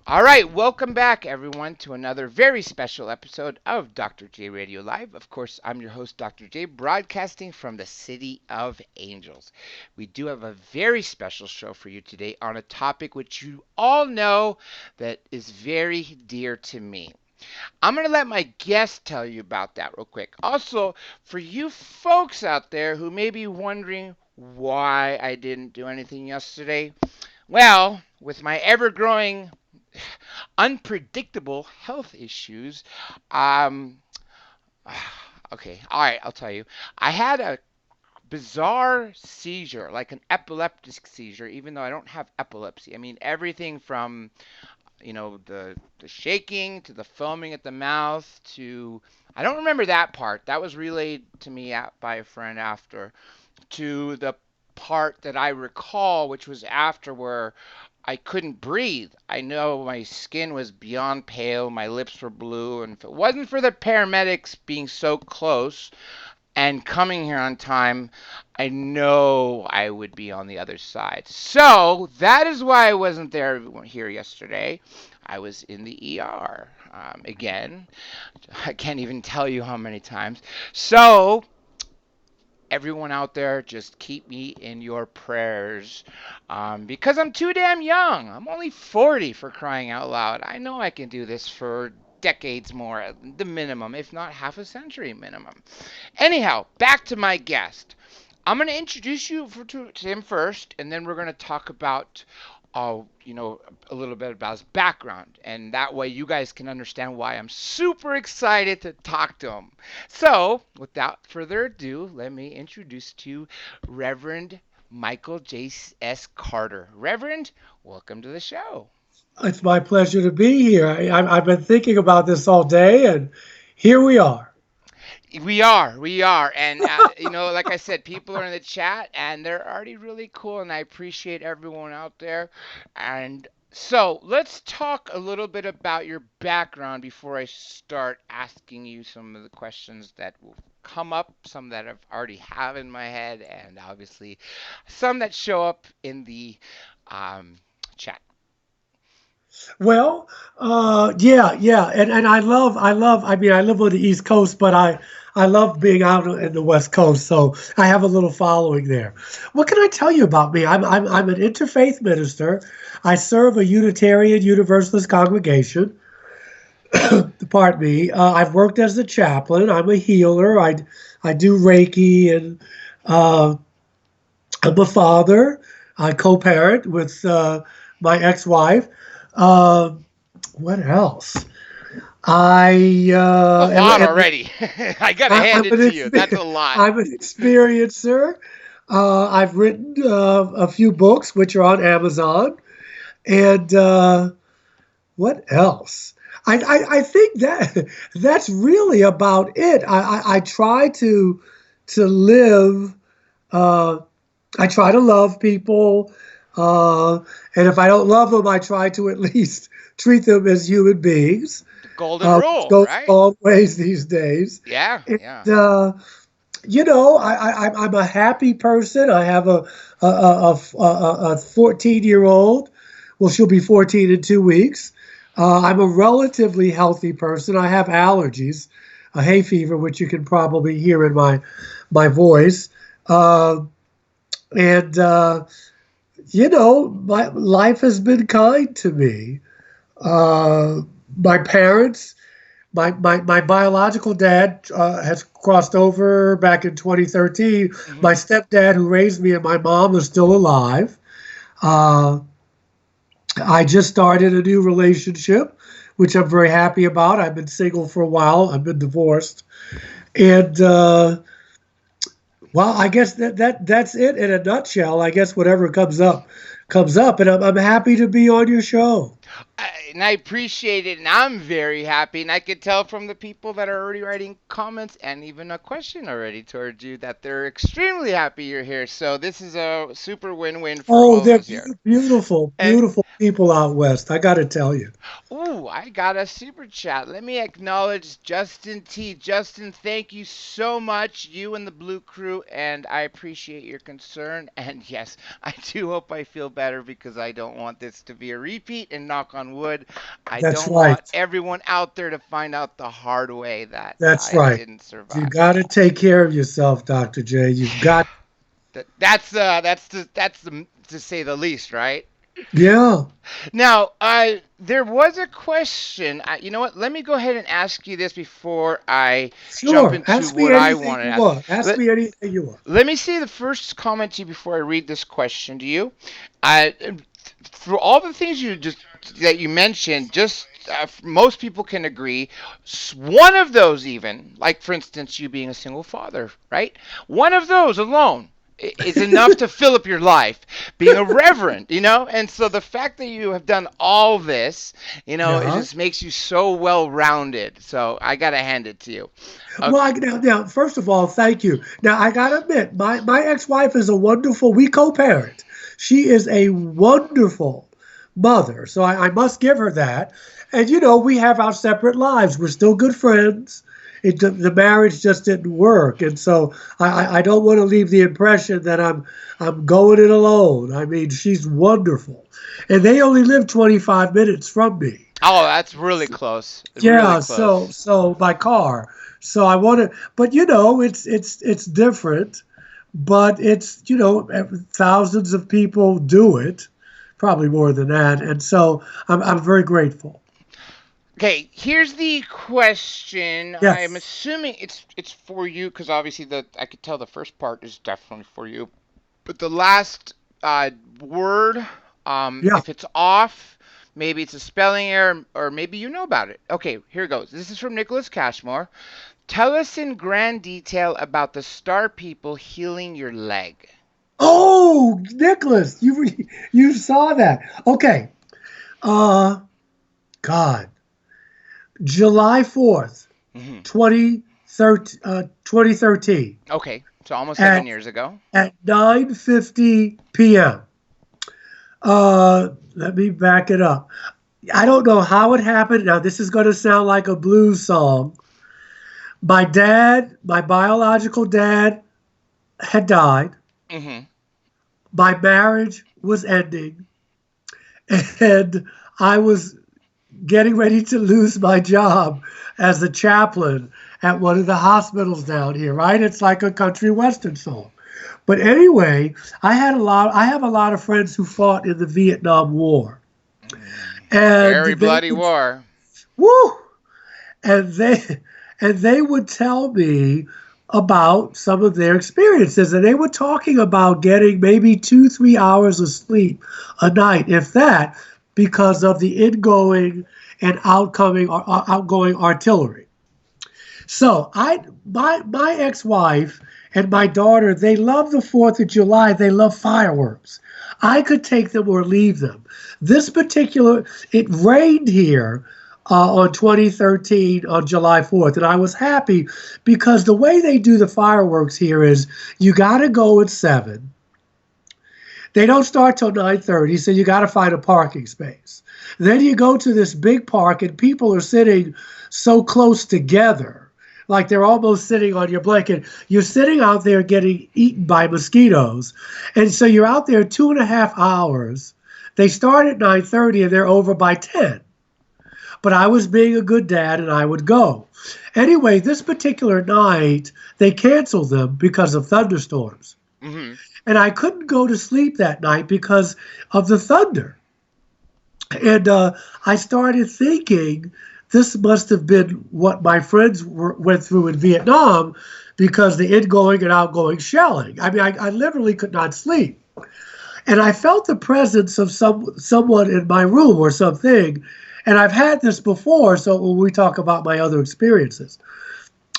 All right, welcome back, everyone, to another very special episode of Dr. J Radio Live. Of course, I'm your host, Dr. J, broadcasting from the City of Angels. We do have a very special show for you today on a topic which you all know that is very dear to me. I'm going to let my guest tell you about that real quick. Also, for you folks out there who may be wondering why I didn't do anything yesterday, well, with my ever growing unpredictable health issues. Um, okay, all right, I'll tell you. I had a bizarre seizure, like an epileptic seizure, even though I don't have epilepsy. I mean, everything from the shaking to the foaming at the mouth to I don't remember that part. That was relayed to me by a friend after to the part that I recall, which was after where I couldn't breathe. I know my skin was beyond pale, my lips were blue, and if it wasn't for the paramedics being so close and coming here on time, I know I would be on the other side. So that is why I wasn't here yesterday. I was in the ER again. I can't even tell you how many times. So everyone out there, just keep me in your prayers because I'm too damn young. I'm only 40 for crying out loud. I know I can do this for decades more, the minimum, if not half a century minimum. Anyhow, back to my guest. I'm going to introduce you to him first, and then we're going to talk about a little bit about his background, and that way you guys can understand why I'm super excited to talk to him. So, without further ado, let me introduce to you Reverend Michael J.S.Carter. Reverend, welcome to the show. It's my pleasure to be here. I've been thinking about this all day, and here we are. We are, and like I said, people are in the chat, and they're already really cool, and I appreciate everyone out there. And so, let's talk a little bit about your background before I start asking you some of the questions that will come up, some that I've already have in my head, and obviously some that show up in the um, chat. Yeah, and I love. I mean, I live on the East Coast, but I love being out in the West Coast, so I have a little following there. What can I tell you about me? I'm an interfaith minister. I serve a Unitarian Universalist congregation. Pardon me. I've worked as a chaplain. I'm a healer. I do Reiki, and uh, I'm a father. I co-parent with my ex-wife. Uh, what else? I A and, lot and already. I gotta I, hand I'm it an to you. That's a lot. I'm an experiencer. I've written a few books which are on Amazon, and what else? I think that's really about it. I try to live. Uh, I try to love people, uh, and if I don't love them, I try to at least treat them as human beings, The golden which rule, goes a right? long ways these days. Yeah, And yeah. I'm a happy person. I have a 14-year-old. Well, she'll be 14 in 2 weeks. I'm a relatively healthy person. I have allergies, a hay fever, which you can probably hear in my voice. Uh, and my life has been kind to me. Uh, my parents, my biological dad has crossed over back in 2013. Hmm. My stepdad, who raised me, and my mom are still alive. Uh, I just started a new relationship, which I'm very happy about. I've been single for a while. I've been divorced, and well, I guess that's it in a nutshell. I guess whatever comes up, and I'm happy to be on your show. And I appreciate it, and I'm very happy. And I could tell from the people that are already writing comments and even a question already towards you that they're extremely happy you're here. So this is a super win-win for Oh, all of they're us here. beautiful, And beautiful people out west. I got to tell you. ooh, I got a super chat. Let me acknowledge Justin T. Justin, thank you so much, you and the Blue Crew, and I appreciate your concern. And yes, I do hope I feel better because I don't want this to be a repeat. And knock on wood, I That's don't right. want everyone out there to find out the hard way that That's I right. didn't You survive. got to take care of yourself, Dr. J. You've got, That's to say the least, right? yeah, Now, there was a question. You know what? Let me go ahead and ask you this before I jump sure. into Ask me what I anything want to you ask. want. Ask Let, me anything you want. let me say the first comment to you before I read this question to you. Uh, for all the things you just that you mentioned, just most people can agree. One of those, even like for instance, you being a single father, right? One of those alone is enough to fill up your life. Being a reverend, and so the fact that you have done all this, it Yeah. just makes you so well rounded. So I gotta hand it to you. Well, Okay. now, first of all, thank you. Now, I got to admit, my ex-wife is a wonderful, we co-parent. She is a wonderful mother. So I must give her that. And, we have our separate lives. We're still good friends. The marriage just didn't work. And so I don't want to leave the impression that I'm going it alone. I mean, she's wonderful. And they only live 25 minutes from me. Oh, that's really close. Really Yeah, so close. so by car. So I want to, but it's different. But thousands of people do it, probably more than that, and so I'm very grateful. Okay, here's the question. I'm Yes, assuming it's for you because obviously I could tell the first part is definitely for you, but the last word, yeah. if it's off, maybe it's a spelling error, or maybe you know about it. Okay, here goes. This is from Nicholas Cashmore. Tell us in grand detail about the star people healing your leg. Oh, Nicholas, you saw that? Okay. Uh, God, July 4th, Hmm. 2013, Okay, so almost at 7 years ago. 9:50 p.m. Let me back it up. I don't know how it happened. Now, this is going to sound like a blues song. My dad, my biological dad, had died. Hmm. My marriage was ending. And I was getting ready to lose my job as a chaplain at one of the hospitals down here, right? It's like a country western song. But anyway, I have a lot of friends who fought in the Vietnam War. And Very they bloody would, war. woo, and they would tell me about some of their experiences, and they were talking about getting maybe 2-3 hours of sleep a night, if that, because of the ingoing and outgoing artillery. So my ex-wife and my daughter, they love the 4th of July. They love fireworks. I could take them or leave them. It rained here on 2013 on July 4th, and I was happy because the way they do the fireworks here is you got to go at 7. They don't start till 9:30, so you got to find a parking space. Then you go to this big park, and people are sitting so close together, like they're almost sitting on your blanket. You're sitting out there getting eaten by mosquitoes, and so you're out there 2.5 hours. They start at 9:30 and they're over by 10. But I was being a good dad and I would go. Anyway, this particular night, they canceled them because of thunderstorms. Hmm. And I couldn't go to sleep that night because of the thunder. And I started thinking this must have been what my friends went through in Vietnam because the ingoing and outgoing shelling. I mean, I literally could not sleep. And I felt the presence of someone in my room or something. And I've had this before, so when we talk about my other experiences.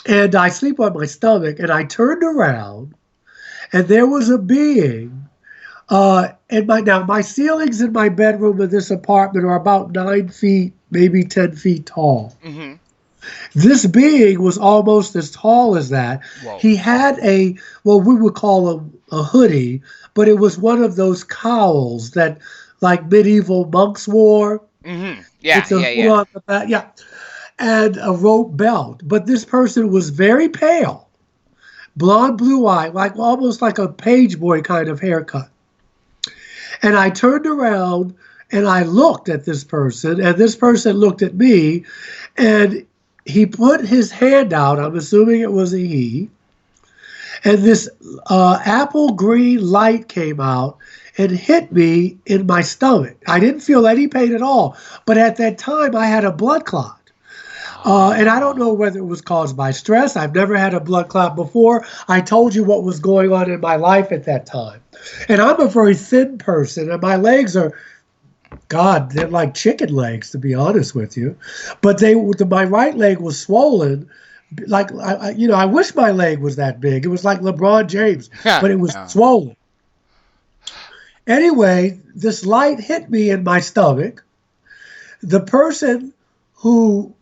And I sleep on my stomach, and I turned around, and there was a being. My ceilings in my bedroom in this apartment are about 9 feet, maybe 10 feet tall. Hmm. This being was almost as tall as that. Whoa. He had we would call a hoodie, but it was one of those cowls that like medieval monks wore Hmm. with Yeah, the yeah, hood yeah. on the back. Yeah. And a rope belt. But this person was very pale, blonde, blue eye, like almost like a page boy kind of haircut. And I turned around And I looked at this person, and this person looked at me, and he put his hand out. I'm assuming it was a he. And this apple green light came out and hit me in my stomach. I didn't feel any pain at all. But at that time, I had a blood clot. And I don't know Oh. whether it was caused by stress. I've never had a blood clot before. I told you what was going on in my life at that time. And I'm a very thin person, and my legs are, God, they're like chicken legs, to be honest with you. But my right leg was swollen. Like, I wish my leg was that big. It was like LeBron James, but it was Yeah. swollen. Anyway, this light hit me in my stomach. The person who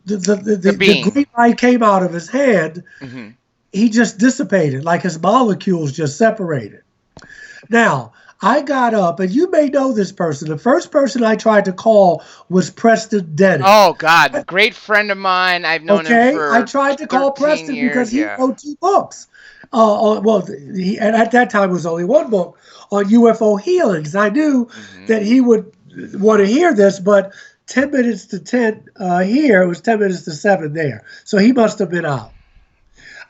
The the being. green light came out of his hand, Hmm. he just dissipated, like his molecules just separated. Now, I got up, and you may know this person. The first person I tried to call was Preston Dennett. Oh God, great friend of mine. I've known him Okay, I for tried to call 13 Preston because years. he Yeah. wrote 2 books. And at that time it was only one book on UFO healings. I knew Hmm. that he would want to hear this, but 10 minutes to 10 here, it was 10 minutes to 7 there. So he must have been out.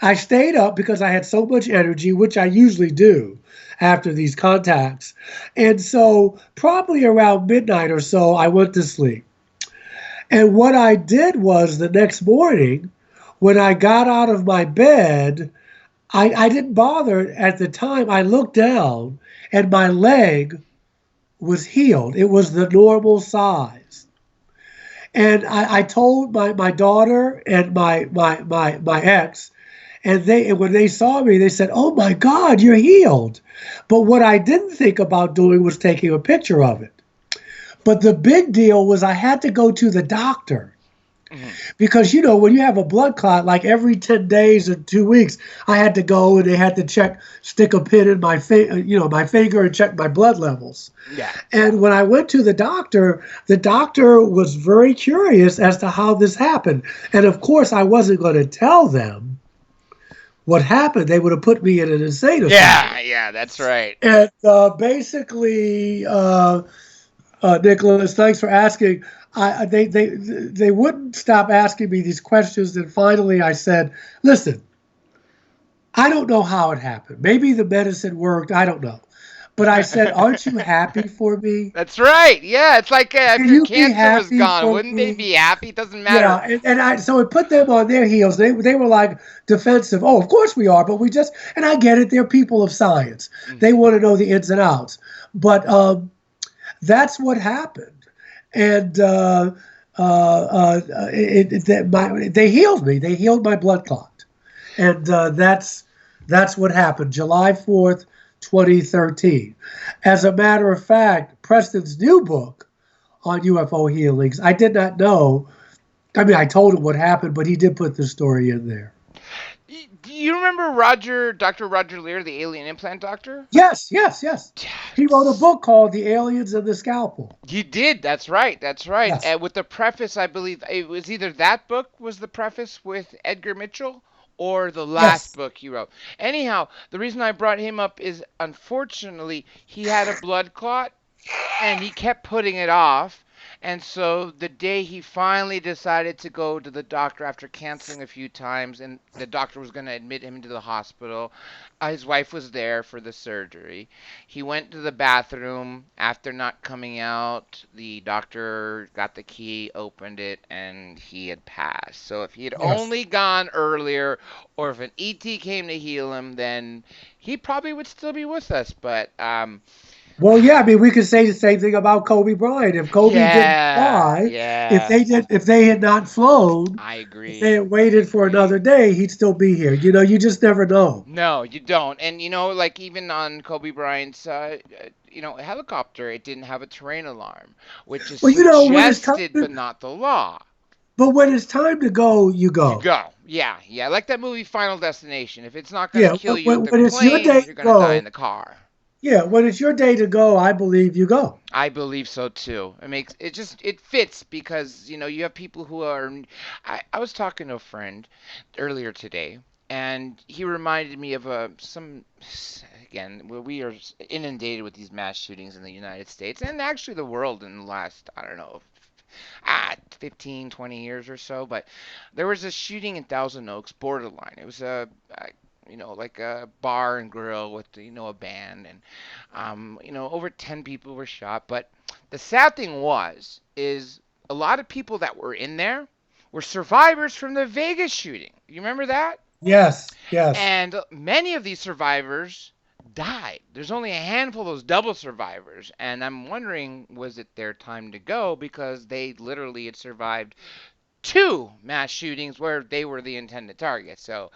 I stayed up because I had so much energy, which I usually do after these contacts. And so, probably around midnight or so, I went to sleep. And what I did was the next morning, when I got out of my bed, I didn't bother at the time. I looked down and my leg was healed. It was the normal size. And I told my daughter and my ex, and when they saw me, they said, "Oh my God, you're healed." But what I didn't think about doing was taking a picture of it. But the big deal was I had to go to the doctor. Hmm. Because when you have a blood clot, like every 10 days or 2 weeks, I had to go and they had to stick a pin in my finger and check my blood levels. Yeah. And when I went to the doctor was very curious as to how this happened. And of course, I wasn't going to tell them what happened. They would have put me in an insane asylum. Yeah. Yeah. That's right. And basically, Nicholas, thanks for asking. They wouldn't stop asking me these questions, and finally I said, "Listen, I don't know how it happened. Maybe the medicine worked. I don't know." But I said, "Aren't you happy for me? That's right. Yeah. It's like if Can your you be cancer was happy gone, for wouldn't they me?" be happy? It doesn't Yeah, matter. and I so it put them on their heels. They were like defensive. Oh, of course we are, but we just and I get it. They're people of science. They Hmm. want to know the ins and outs. But that's what happened. And they healed me. They healed my blood clot, and that's what happened. July 4th, 2013. As a matter of fact, Preston's new book on UFO healings, I did not know. I mean, I told him what happened, but he did put the story in there. Do you remember Dr. Roger Lear, the alien implant doctor? Yes, yes, yes. He wrote a book called The Aliens and the Scalpel. You did. That's right. That's right. Yes, With the preface, I believe it was either that book was the preface with Edgar Mitchell or the last yes, book he wrote. Anyhow, the reason I brought him up is unfortunately he had a blood clot and he kept putting it off. And so the day he finally decided to go to the doctor after canceling a few times, and the doctor was going to admit him to the hospital, his wife was there for the surgery. He went to the bathroom after not coming out. The doctor got the key, opened it, and he had passed. So if he had yes. only gone earlier, or if an ET came to heal him, then he probably would still be with us. But Well, yeah, I mean, we could say the same thing about Kobe Bryant. If Kobe didn't yeah, fly, yeah, if they had not flown, I if they agree. had I waited for agree. another day, he'd still be here. You just never know. No, you don't. And like even on Kobe Bryant's, helicopter, it didn't have a terrain alarm, which is Well, when it's time suggested to, but not the law. but when it's time to go, you You go. go. Yeah, yeah. Like that movie Final Destination. If it's not gonna Yeah, kill you at the when it's your day plane, to you're gonna die in go, the car. yeah, when it's your day to go, I believe you go. I believe so too. It fits because you have people who are. I was talking to a friend earlier today, and he reminded me of some again. We are inundated with these mass shootings in the United States and actually the world in the last, I don't know, 15, 20 years or so. But there was a shooting in Thousand Oaks, borderline. It was like a bar and grill with, a band, and, over 10 people were shot. But the sad thing is a lot of people that were in there were survivors from the Vegas shooting. You remember that? Yes, yes. And many of these survivors died. There's only a handful of those double survivors. And I'm wondering, was it their time to go? Because they literally had survived two mass shootings where they were the intended target. So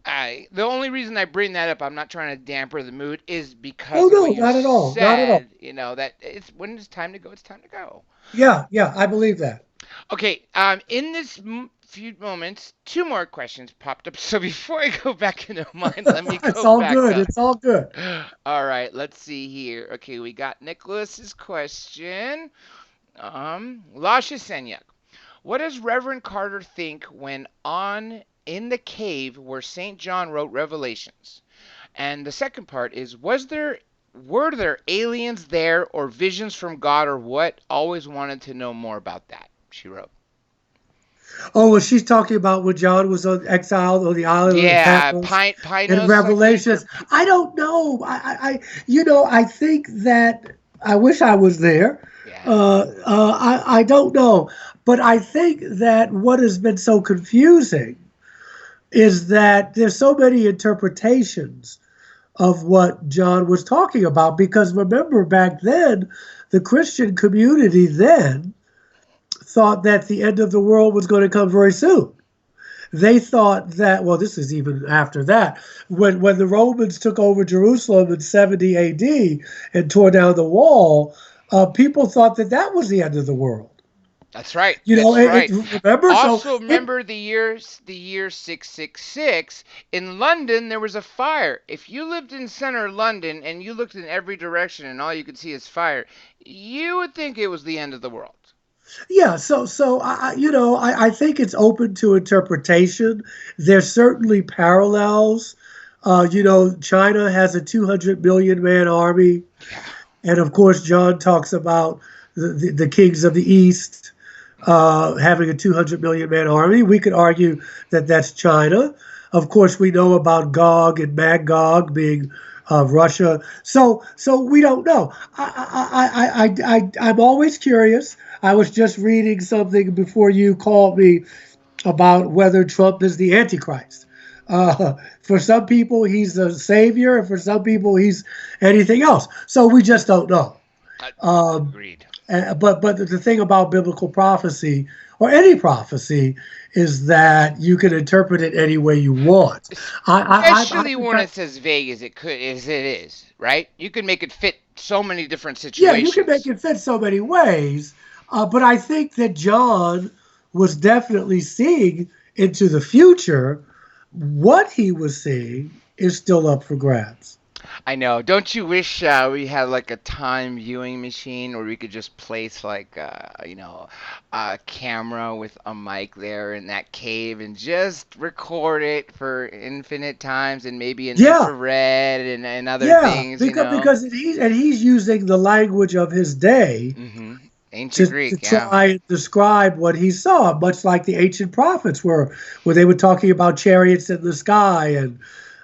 the only reason I bring that up, I'm not trying to damper the mood, is Oh because of no, what you not at all. Not at all. said, that it's when it's time to go, it's time to go. Yeah, yeah, I believe that. Okay, in this few moments, two more questions popped up. So before I go back into mine, let me It's go all back good. up. It's all good. All right, let's see here. Okay, we got Nicholas's question. Lasha Senyuk. What does Reverend Carter think when on in the cave where St. John wrote Revelations? And the second part is, were there aliens there or visions from God or what? Always wanted to know more about that, she wrote. Oh, well, she's talking about when John was on exiled on the island of Yeah, Patmos in Pinos, I think. Revelations. I don't know. I think that I wish I was there. Yeah, I don't know, but I think that what has been so confusing is that there's so many interpretations of what John was talking about. Because remember, back then, the Christian community then thought that the end of the world was going to come very soon. They thought that, well, this is even after that, when the Romans took over Jerusalem in 70 AD and tore down the wall, people thought that that was the end of the world. that's right. You know, That's right. remember? Also, remember the year 666 in London. There was a fire. If you lived in center London and you looked in every direction and all you could see is fire, you would think it was the end of the world. Yeah, I think it's open to interpretation. There's certainly parallels. China has a 200 million man army, Yeah. and of course, John talks about the kings of the East having a 200 million man army. We could argue that that's China. Of course, we know about Gog and Magog being Russia. So we don't know. I'm always curious. I was just reading something before you called me about whether Trump is the Antichrist. For some people, he's a savior, and for some people, he's anything else. So we just don't know. Agreed. But the thing about biblical prophecy or any prophecy is that you can interpret it any way you want. Especially when it's as vague as it is, right? You can make it fit so many different Yeah, you can make situations. it fit so many ways. But I think that John was definitely seeing into the future. What he was seeing is still up for grabs. I know. Don't you wish we had like a time viewing machine where we could just place like a camera with a mic there in that cave and just record it for infinite times and maybe in Yeah, infrared and other yeah, things, because he's using the language of his day Mm-hmm. Ancient to Greek, yeah. try and describe what he saw, much like the ancient prophets were, where they were talking about chariots in the sky and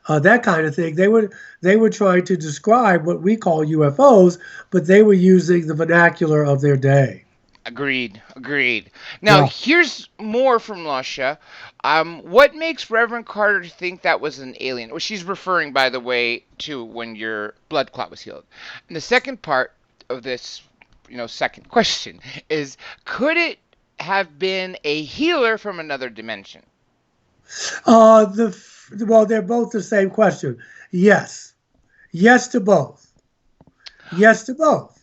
that kind of thing. They were trying to describe what we call UFOs, but they were using the vernacular of their day. Agreed. Agreed. Now, Yeah. here's more from Lasha. What makes Reverend Carter think that was an alien? Well, she's referring, by the way, to when your blood clot was healed. And the second part of this, second question is, could it have been a healer from another dimension? Well, they're both the same question. Yes, yes to both. Yes to both.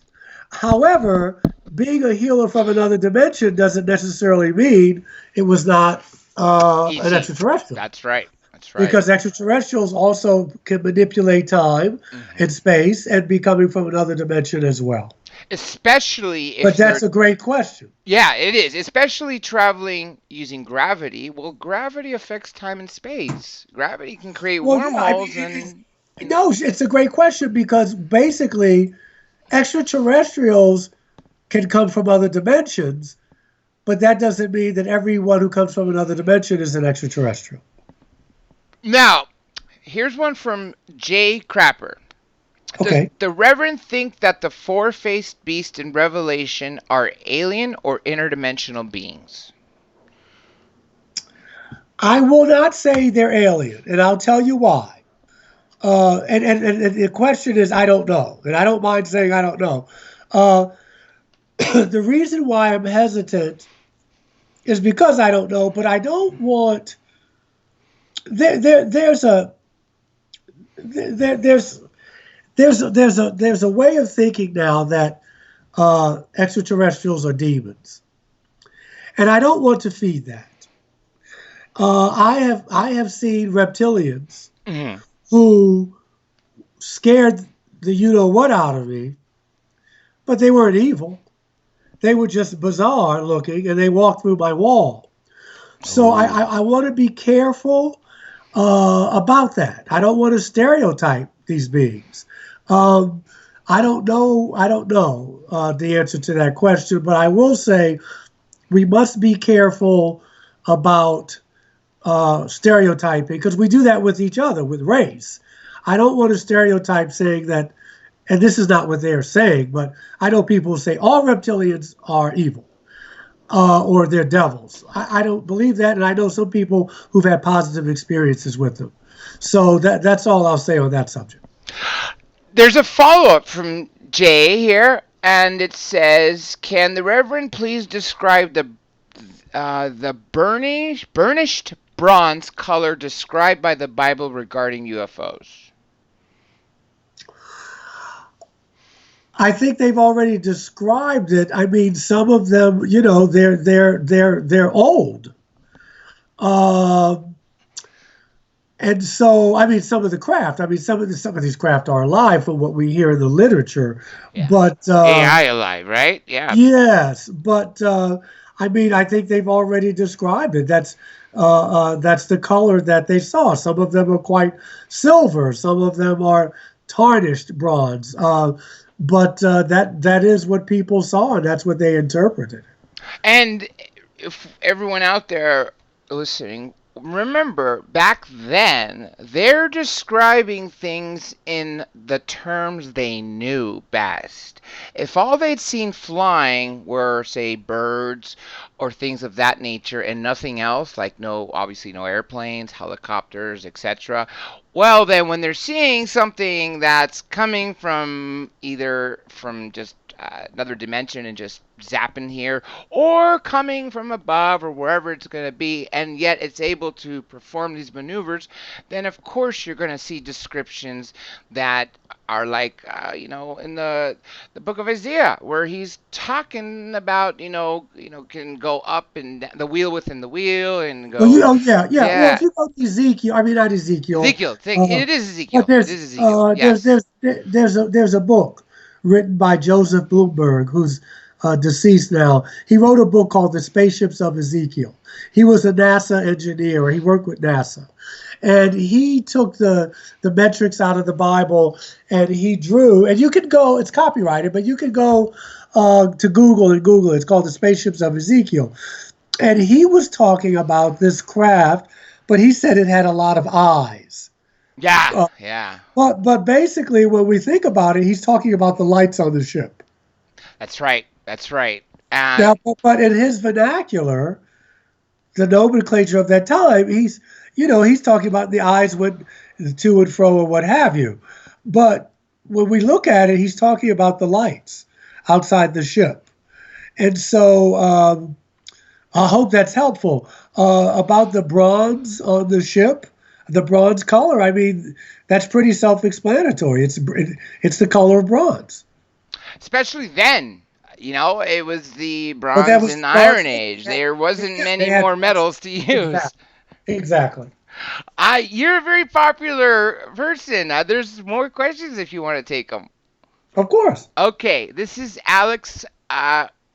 However, being a healer from another dimension doesn't necessarily mean it was not an Easy. extraterrestrial. That's right. That's right. Because extraterrestrials also can manipulate time Hmm. and space and be coming from another dimension as well. Especially But if that's they're a great question. Yeah, it is. Especially traveling using gravity. Well, gravity affects time and space. Gravity can create Well, yeah, I wormholes mean, and No, it's a great question because basically extraterrestrials can come from other dimensions, but that doesn't mean that everyone who comes from another dimension is an extraterrestrial. Now, here's one from J. Crapper. Does Okay. the Reverend think that the four-faced beast in Revelation are alien or interdimensional beings? I will not say they're alien, and I'll tell you why. And the question is, I don't know, and I don't mind saying I don't know. Uh, the reason why I'm hesitant is because I don't know, but I don't want there's a there, there's a way of thinking now that extraterrestrials are demons, and I don't want to feed that. I have seen reptilians Mm-hmm. who scared the you know what out of me, but they weren't evil. They were just bizarre looking, and they walked through my wall. So I, Oh. I, I want to be careful about that. I don't want to stereotype these beings. Um, I don't know. I don't know the answer to that question, but I will say we must be careful about stereotyping because we do that with each other with race. I don't want to stereotype saying that, and this is not what they're saying, but I know people say all reptilians are evil or they're devils. I don't believe that, and I know some people who've had positive experiences with them. So that's all I'll say on that subject. There's a follow-up from Jay here, and it says, "Can the Reverend please describe the burnished bronze color described by the Bible regarding UFOs?" I think they've already described it. I mean, some of them, they're old. Uh, and so, I mean, some of the craft. I mean, some of these craft are alive from what we hear in the literature. Yeah. But AI alive, right? Yeah. yes, but I mean, I think they've already described it. That's the color that they saw. Some of them are quite silver. Some of them are tarnished bronze. But that is what people saw, and that's what they interpreted. And if everyone out there listening, remember back then, they're describing things in the terms they knew best. If all they'd seen flying were, say, birds or things of that nature and nothing else, like obviously no airplanes, helicopters, etc., well, then when they're seeing something that's coming from either from just another dimension and just zapping here, or coming from above or wherever it's going to be, and yet it's able to perform these maneuvers, then of course you're going to see descriptions that are like, in the book of Isaiah, where he's talking about, can go up and the wheel within the wheel and Well, go, yeah, yeah. Well, yeah. if you go to Ezekiel, I mean not Ezekiel, Ezekiel, uh, it is but Ezekiel. It there's is Ezekiel. Yes. there's a book written by Joseph Bloomberg, who's deceased now. He wrote a book called The Spaceships of Ezekiel. He was a NASA engineer, or he worked with NASA, and he took the metrics out of the Bible and he drew. And you can go; it's copyrighted, but you can go to Google and Google it. It's called The Spaceships of Ezekiel. And he was talking about this craft, but he said it had a lot of eyes. Yeah. Uh, Yeah. but basically, when we think about it, he's talking about the lights on the ship. That's right. That's right. Now, And but in his vernacular, the nomenclature of that time, he's talking about the eyes went to and fro or what have you. But when we look at it, he's talking about the lights outside the ship. And so I hope that's helpful. About the bronze on the ship, the bronze color. I mean, that's pretty self-explanatory. It's the color of bronze. especially then, it was the But that Bronze was and bronze. Iron Age. There wasn't They many had more metals to use. exactly, exactly. You're a very popular person. There's more questions if you want to take them. Of course. Okay, this is Alex.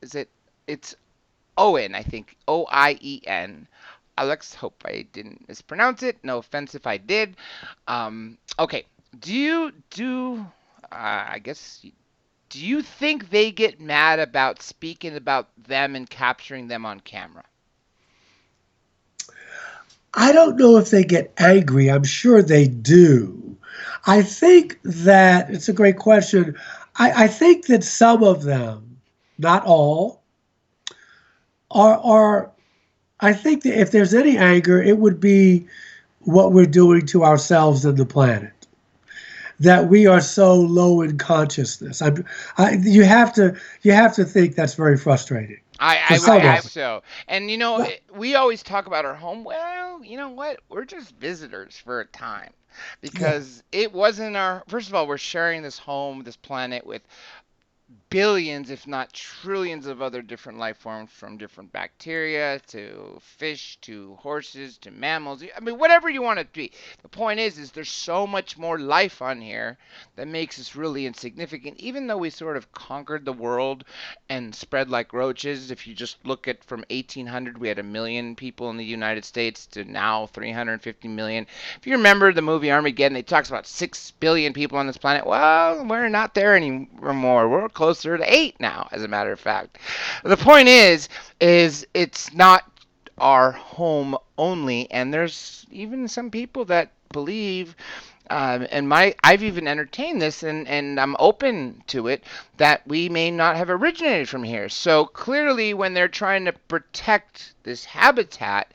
Is it? It's Owen, I think. Oien. Alex. Hope I didn't mispronounce it. No offense if I did. Okay. Do you do? I guess. Do you think they get mad about speaking about them and capturing them on camera? I don't know if they get angry. I'm sure they do. I think that it's a great question. I think that some of them, not all, are I think that if there's any anger, it would be what we're doing to ourselves and the planet. That we are so low in consciousness. You have to think that's very frustrating for I would some think of them. so. And Yeah, we always talk about our home. Well, you know what? We're just visitors for a time yeah, because it wasn't our. First of all, we're sharing this home, this planet with billions, if not trillions, of other different life forms, from different bacteria to fish to horses to mammals. I mean, whatever you want it to be. The point is there's so much more life on here that makes us really insignificant. Even though we sort of conquered the world and spread like roaches, if you just look at from 1800, we had 1 million people in the United States to now 350 million. If you remember the movie Armageddon, it talks about 6 billion people on this planet. Well, we're not there anymore. We're closer to 8 now, as a matter of fact. The point is it's not our home only, and there's even some people that believe and I've even entertained this, and I'm open to it, that we may not have originated from here. So clearly, when they're trying to protect this habitat,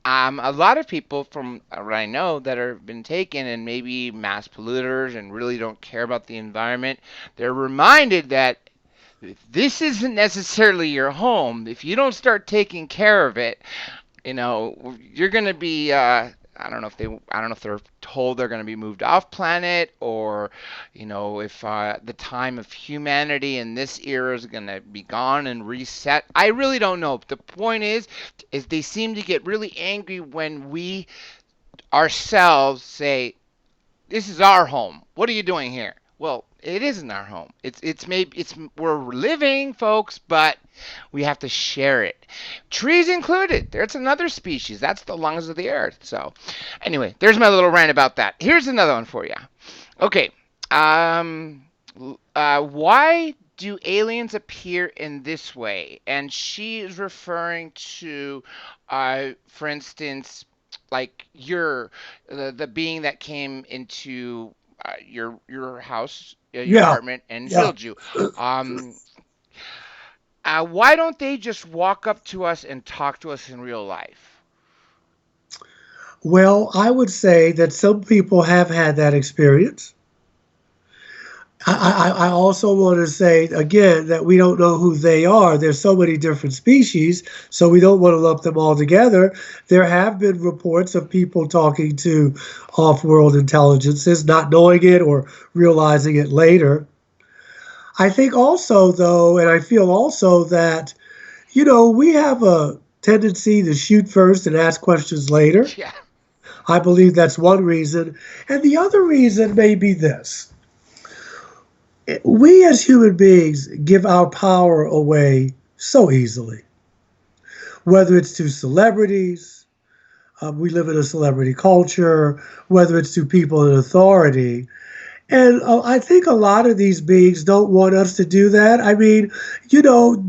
a lot of people from what I know that have been taken and maybe mass polluters and really don't care about the environment, they're reminded that this isn't necessarily your home. If you don't start taking care of it, you're going to be I don't know if they're told they're going to be moved off planet, or if the time of humanity in this era is going to be gone and reset. I really don't know. But the point is they seem to get really angry when we ourselves say, this is our home. What are you doing here? Well, it isn't our home. It's maybe it's we're living, folks, but we have to share it. Trees included. There's another species. That's the lungs of the earth. So, anyway, there's my little rant about that. Here's another one for you. Okay. Um. Why do aliens appear in this way? And she is referring to, for instance, like the being that came into your house, your yeah, apartment, and yeah. healed you. Um, why don't they just walk up to us and talk to us in real life? Well, I would say that some people have had that experience. I also want to say again that we don't know who they are. There's so many different species, so we don't want to lump them all together. There have been reports of people talking to off-world intelligences, not knowing it or realizing it later. I think also, though, and I feel also that, we have a tendency to shoot first and ask questions later. Yeah. I believe that's one reason. And the other reason may be this: we as human beings give our power away so easily, whether it's to celebrities, we live in a celebrity culture, whether it's to people in authority. And I think a lot of these beings don't want us to do that. I mean,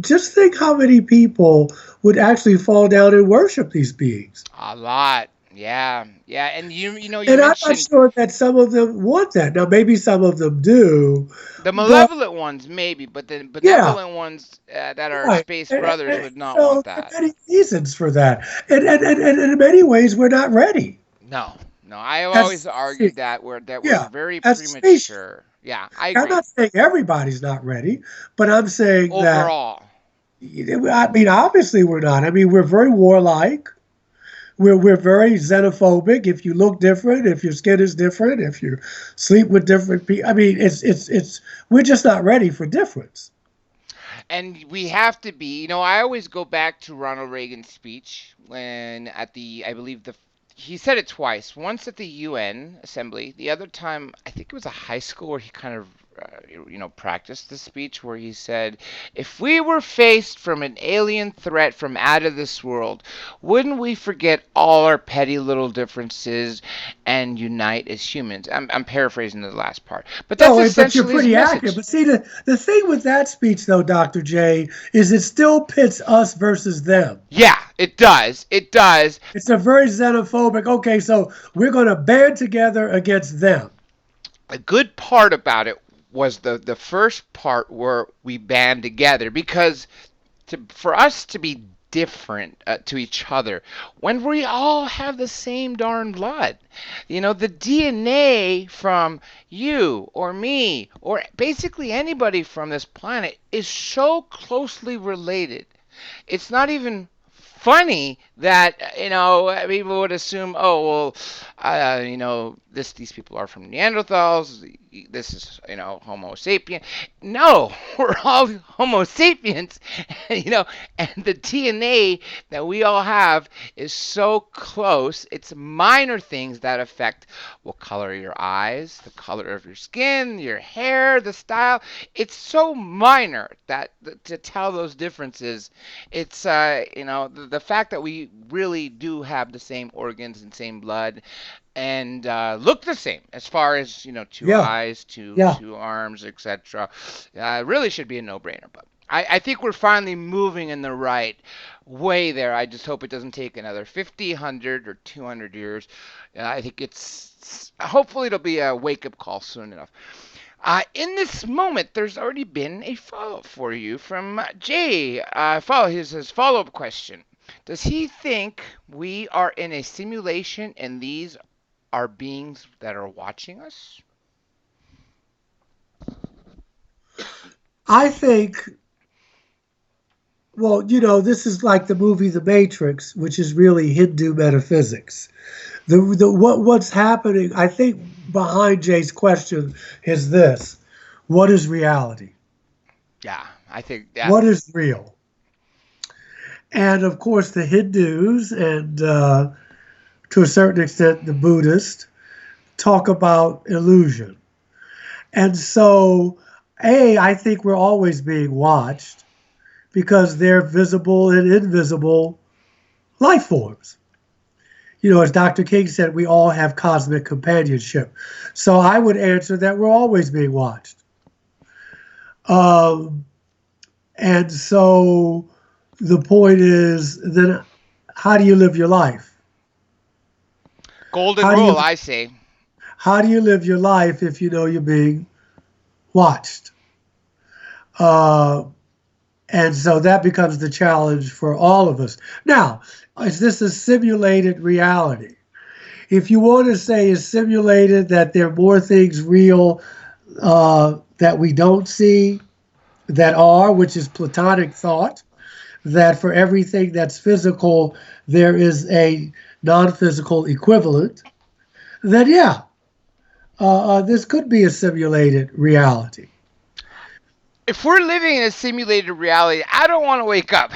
just think how many people would actually fall down and worship these beings. A lot. Yeah. Yeah. And you And I'm not mentioned sure that some of them want that. Now, maybe some of them do, the but malevolent ones, maybe, but the yeah, benevolent ones that are right. space brothers would not So want there that. are many reasons for that. And in many ways, we're not ready No, no. I have always as a argued species. that we're Yeah, very as a species. premature. Yeah, I I'm agree. not saying everybody's not ready, but I'm saying that, Overall. I mean, obviously we're not. I mean, we're very warlike. We're very xenophobic. If you look different, if your skin is different, if you sleep with different people, I mean, it's we're just not ready for difference. And we have to be, I always go back to Ronald Reagan's speech when I believe he said it twice. Once at the UN assembly, the other time, I think it was a high school where he kind of practiced the speech where he said, "If we were faced from an alien threat from out of this world, wouldn't we forget all our petty little differences and unite as humans?" I'm paraphrasing the last part, but that's No, but you're essentially his pretty accurate. message. But see, the thing with that speech, though, Dr. J, is it still pits us versus them. Yeah, it does. It does. It's a very xenophobic, okay, so we're going to band together against them. A good part about it was the first part where we band together, because for us to be different to each other when we all have the same darn blood. The DNA from you or me or basically anybody from this planet is so closely related. It's not even funny that people would assume, oh well, these people are from Neanderthals. This is Homo sapien. No, we're all Homo sapiens. And the DNA that we all have is so close. It's minor things that affect what color of your eyes, the color of your skin, your hair, the style. It's so minor that to tell those differences, it's the fact that we really do have the same organs and same blood and look the same as far as two Yeah, eyes, two yeah. two arms, etc. Really should be a no-brainer. But I think we're finally moving in the right way there. I just hope it doesn't take another 50, 100, or 200 years. I think hopefully it'll be a wake-up call soon enough. In this moment, there's already been a follow-up for you from Jay. His follow-up question. Does he think we are in a simulation and these are beings that are watching us? I think, well, this is like the movie The Matrix, which is really Hindu metaphysics. What's happening, I think, behind Jay's question is this: what is reality? Yeah, I think that. What is real? And of course, the Hindus and to a certain extent the Buddhists talk about illusion. And so, I think we're always being watched because they're visible and invisible life forms. As Dr. King said, we all have cosmic companionship. So I would answer that we're always being watched. And so the point is, then how do you live your life? Golden rule, I say. How do you live your life if you know you're being watched? And so that becomes the challenge for all of us. Now, is this a simulated reality? If you want to say it's simulated, that there are more things real that we don't see, that are, which is Platonic thought, that for everything that's physical, there is a non-physical equivalent, then yeah, this could be a simulated reality. If we're living in a simulated reality, I don't want to wake up.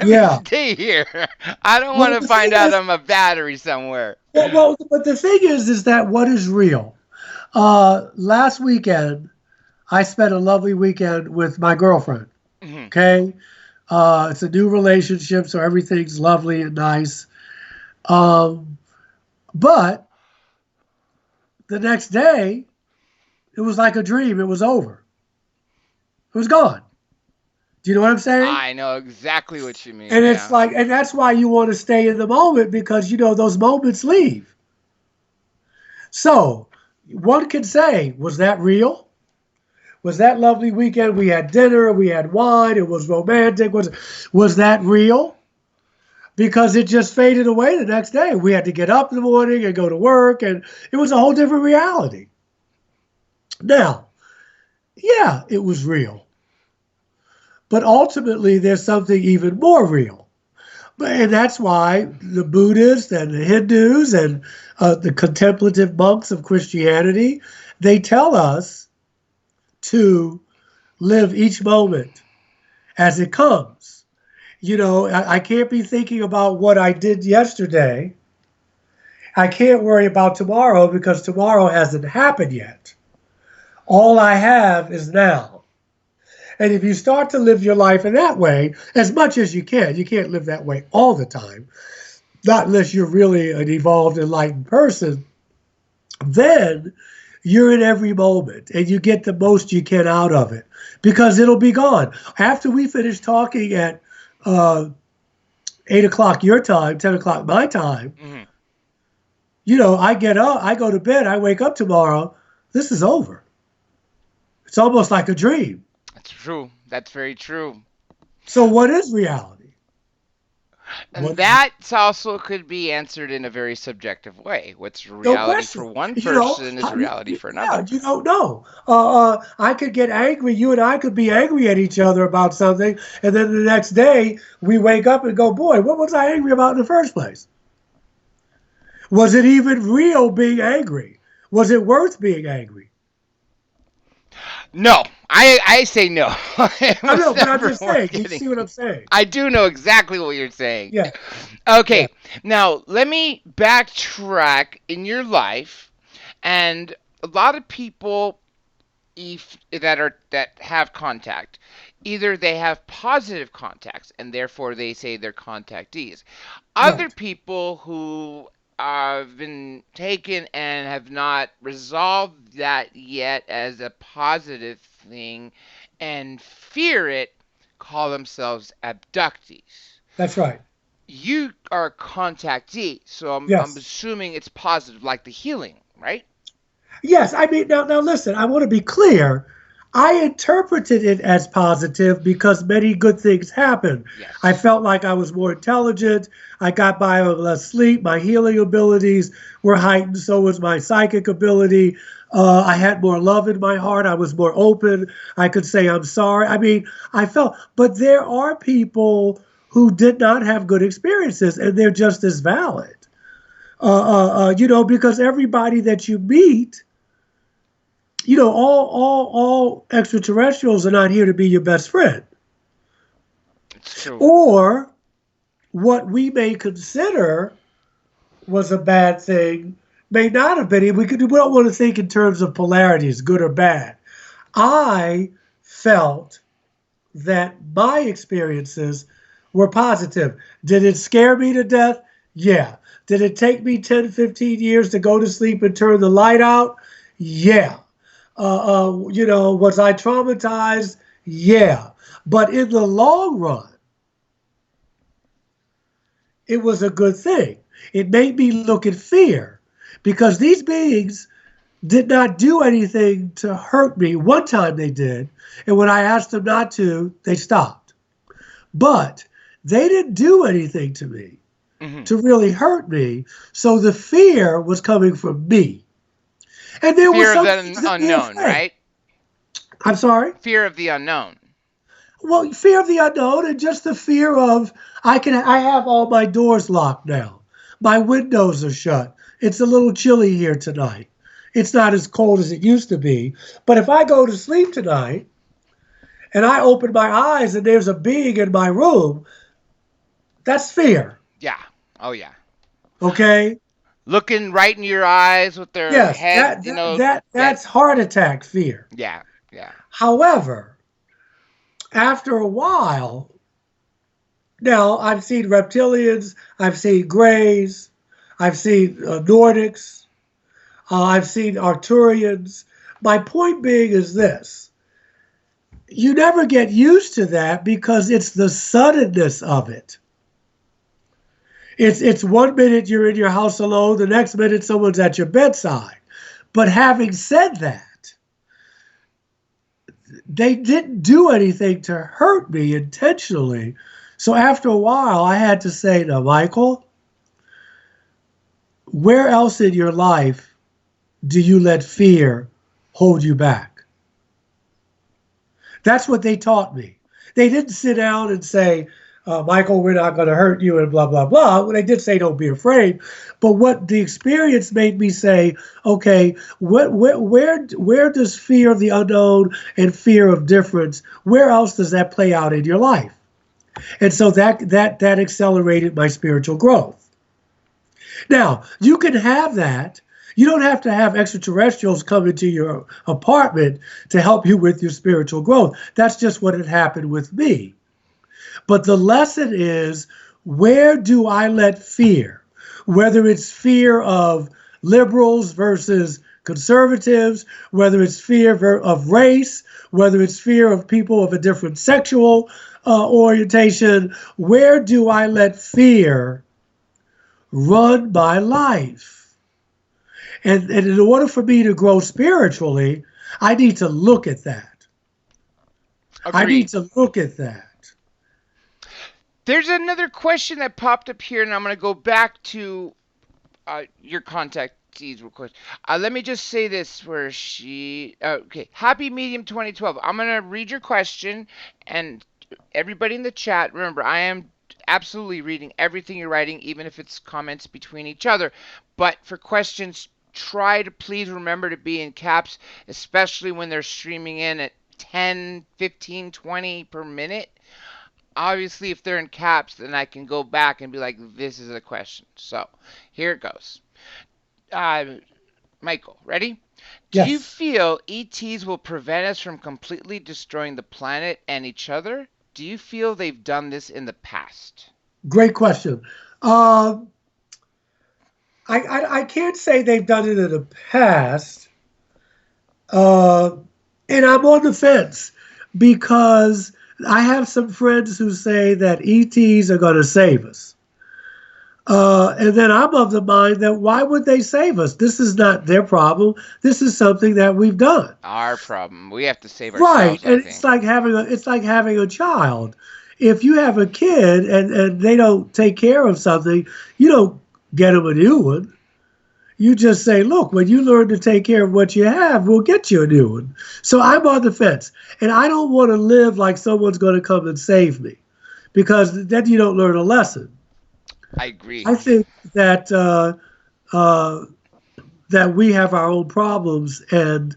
Yeah. Stay here. I don't want to find out I'm a battery somewhere. Well, but the thing is that what is real? Last weekend, I spent a lovely weekend with my girlfriend. Mm-hmm. Okay. It's a new relationship, so everything's lovely and nice. But the next day, it was like a dream. It was over. It was gone. Do you know what I'm saying? I know exactly what you mean. And it's like, and that's why you want to stay in the moment, because those moments leave. So one can say, was that real? Was that lovely weekend? We had dinner, we had wine, it was romantic. Was that real? Because it just faded away the next day. We had to get up in the morning and go to work, and it was a whole different reality. Now, yeah, it was real. But ultimately, there's something even more real. And that's why the Buddhists and the Hindus and the contemplative monks of Christianity, they tell us to live each moment as it comes. I can't be thinking about what I did yesterday. I can't worry about tomorrow because tomorrow hasn't happened yet. All I have is now. And if you start to live your life in that way, as much as you can't live that way all the time, not unless you're really an evolved, enlightened person, then you're in every moment and you get the most you can out of it because it'll be gone. After we finish talking at 8 o'clock your time, 10 o'clock my time, I get up, I go to bed, I wake up tomorrow, this is over. It's almost like a dream. That's true. That's very true. So what is reality? And that also could be answered in a very subjective way. What's No reality for question. one person is reality for another. You don't know. I could get angry. You and I could be angry at each other about something, and then the next day we wake up and go, "Boy, what was I angry about in the first place? Was it even real being angry? Was it worth being angry?" No, I say no. I know, but I'm just saying. You see what I'm saying? I do know exactly what you're saying. Yeah. Okay. Yeah. Now, let me backtrack in your life. And a lot of people that have contact, either they have positive contacts and therefore they say they're contactees. Other Right. people who have been taken and have not resolved that yet as a positive thing and fear it call themselves abductees. That's right. You are a contactee, so I'm Yes. assuming it's positive, like the healing, right? Yes, I mean, now listen, I want to be clear. I interpreted it as positive because many good things happened. Yes. I felt like I was more intelligent. I got by with less sleep. My healing abilities were heightened. So was my psychic ability. I had more love in my heart. I was more open. I could say I'm sorry. I mean, but there are people who did not have good experiences, and they're just as valid. Because everybody that you meet, all extraterrestrials are not here to be your best friend. It's true. Or what we may consider was a bad thing may not have been. We don't want to think in terms of polarities, good or bad. I felt that my experiences were positive. Did it scare me to death? Yeah. Did it take me 10, 15 years to go to sleep and turn the light out? Yeah. Was I traumatized? Yeah. But in the long run, it was a good thing. It made me look at fear because these beings did not do anything to hurt me. One time they did, and when I asked them not to, they stopped. But they didn't do anything to me to really hurt me, so the fear was coming from me. And there Fear was of the unknown, right? I'm sorry? Fear of the unknown. Well, fear of the unknown and just the fear of I have all my doors locked now. My windows are shut. It's a little chilly here tonight. It's not as cold as it used to be. But if I go to sleep tonight and I open my eyes and there's a being in my room, that's fear. Yeah. Oh, yeah. Okay? Looking right in your eyes with their head, that's heart attack fear. Yeah, yeah. However, after a while, now I've seen reptilians, I've seen greys, I've seen Nordics, I've seen Arcturians. My point being is this. You never get used to that because it's the suddenness of it. It's 1 minute you're in your house alone, the next minute someone's at your bedside. But having said that, they didn't do anything to hurt me intentionally. So after a while, I had to say, now, Michael, where else in your life do you let fear hold you back? That's what they taught me. They didn't sit down and say, Michael, we're not going to hurt you and blah, blah, blah. Well, they did say don't be afraid. But what the experience made me say, okay, where does fear of the unknown and fear of difference, where else does that play out in your life? And so that accelerated my spiritual growth. Now, you can have that. You don't have to have extraterrestrials come into your apartment to help you with your spiritual growth. That's just what had happened with me. But the lesson is, where do I let fear, whether it's fear of liberals versus conservatives, whether it's fear of race, whether it's fear of people of a different sexual orientation, where do I let fear run my life? And in order for me to grow spiritually, I need to look at that. Agreed. I need to look at that. There's another question that popped up here, and I'm going to go back to your contactees real quick. Let me just say this where she... okay. Happy Medium 2012. I'm going to read your question, and everybody in the chat, remember, I am absolutely reading everything you're writing, even if it's comments between each other. But for questions, try to please remember to be in caps, especially when they're streaming in at 10, 15, 20 per minute. Obviously, if they're in caps, then I can go back and be like, this is a question. So here it goes. Michael, ready? Yes. Do you feel ETs will prevent us from completely destroying the planet and each other? Do you feel they've done this in the past? Great question. I can't say they've done it in the past. And I'm on the fence because I have some friends who say that ETs are going to save us. And then I'm of the mind that why would they save us? This is not their problem. This is something that we've done. Our problem. We have to save ourselves. Right, and it's like having a child. If you have a kid and they don't take care of something, you don't get them a new one. You just say, look, when you learn to take care of what you have, we'll get you a new one. So I'm on the fence. And I don't want to live like someone's going to come and save me, because then you don't learn a lesson. I agree. I think that that we have our own problems, and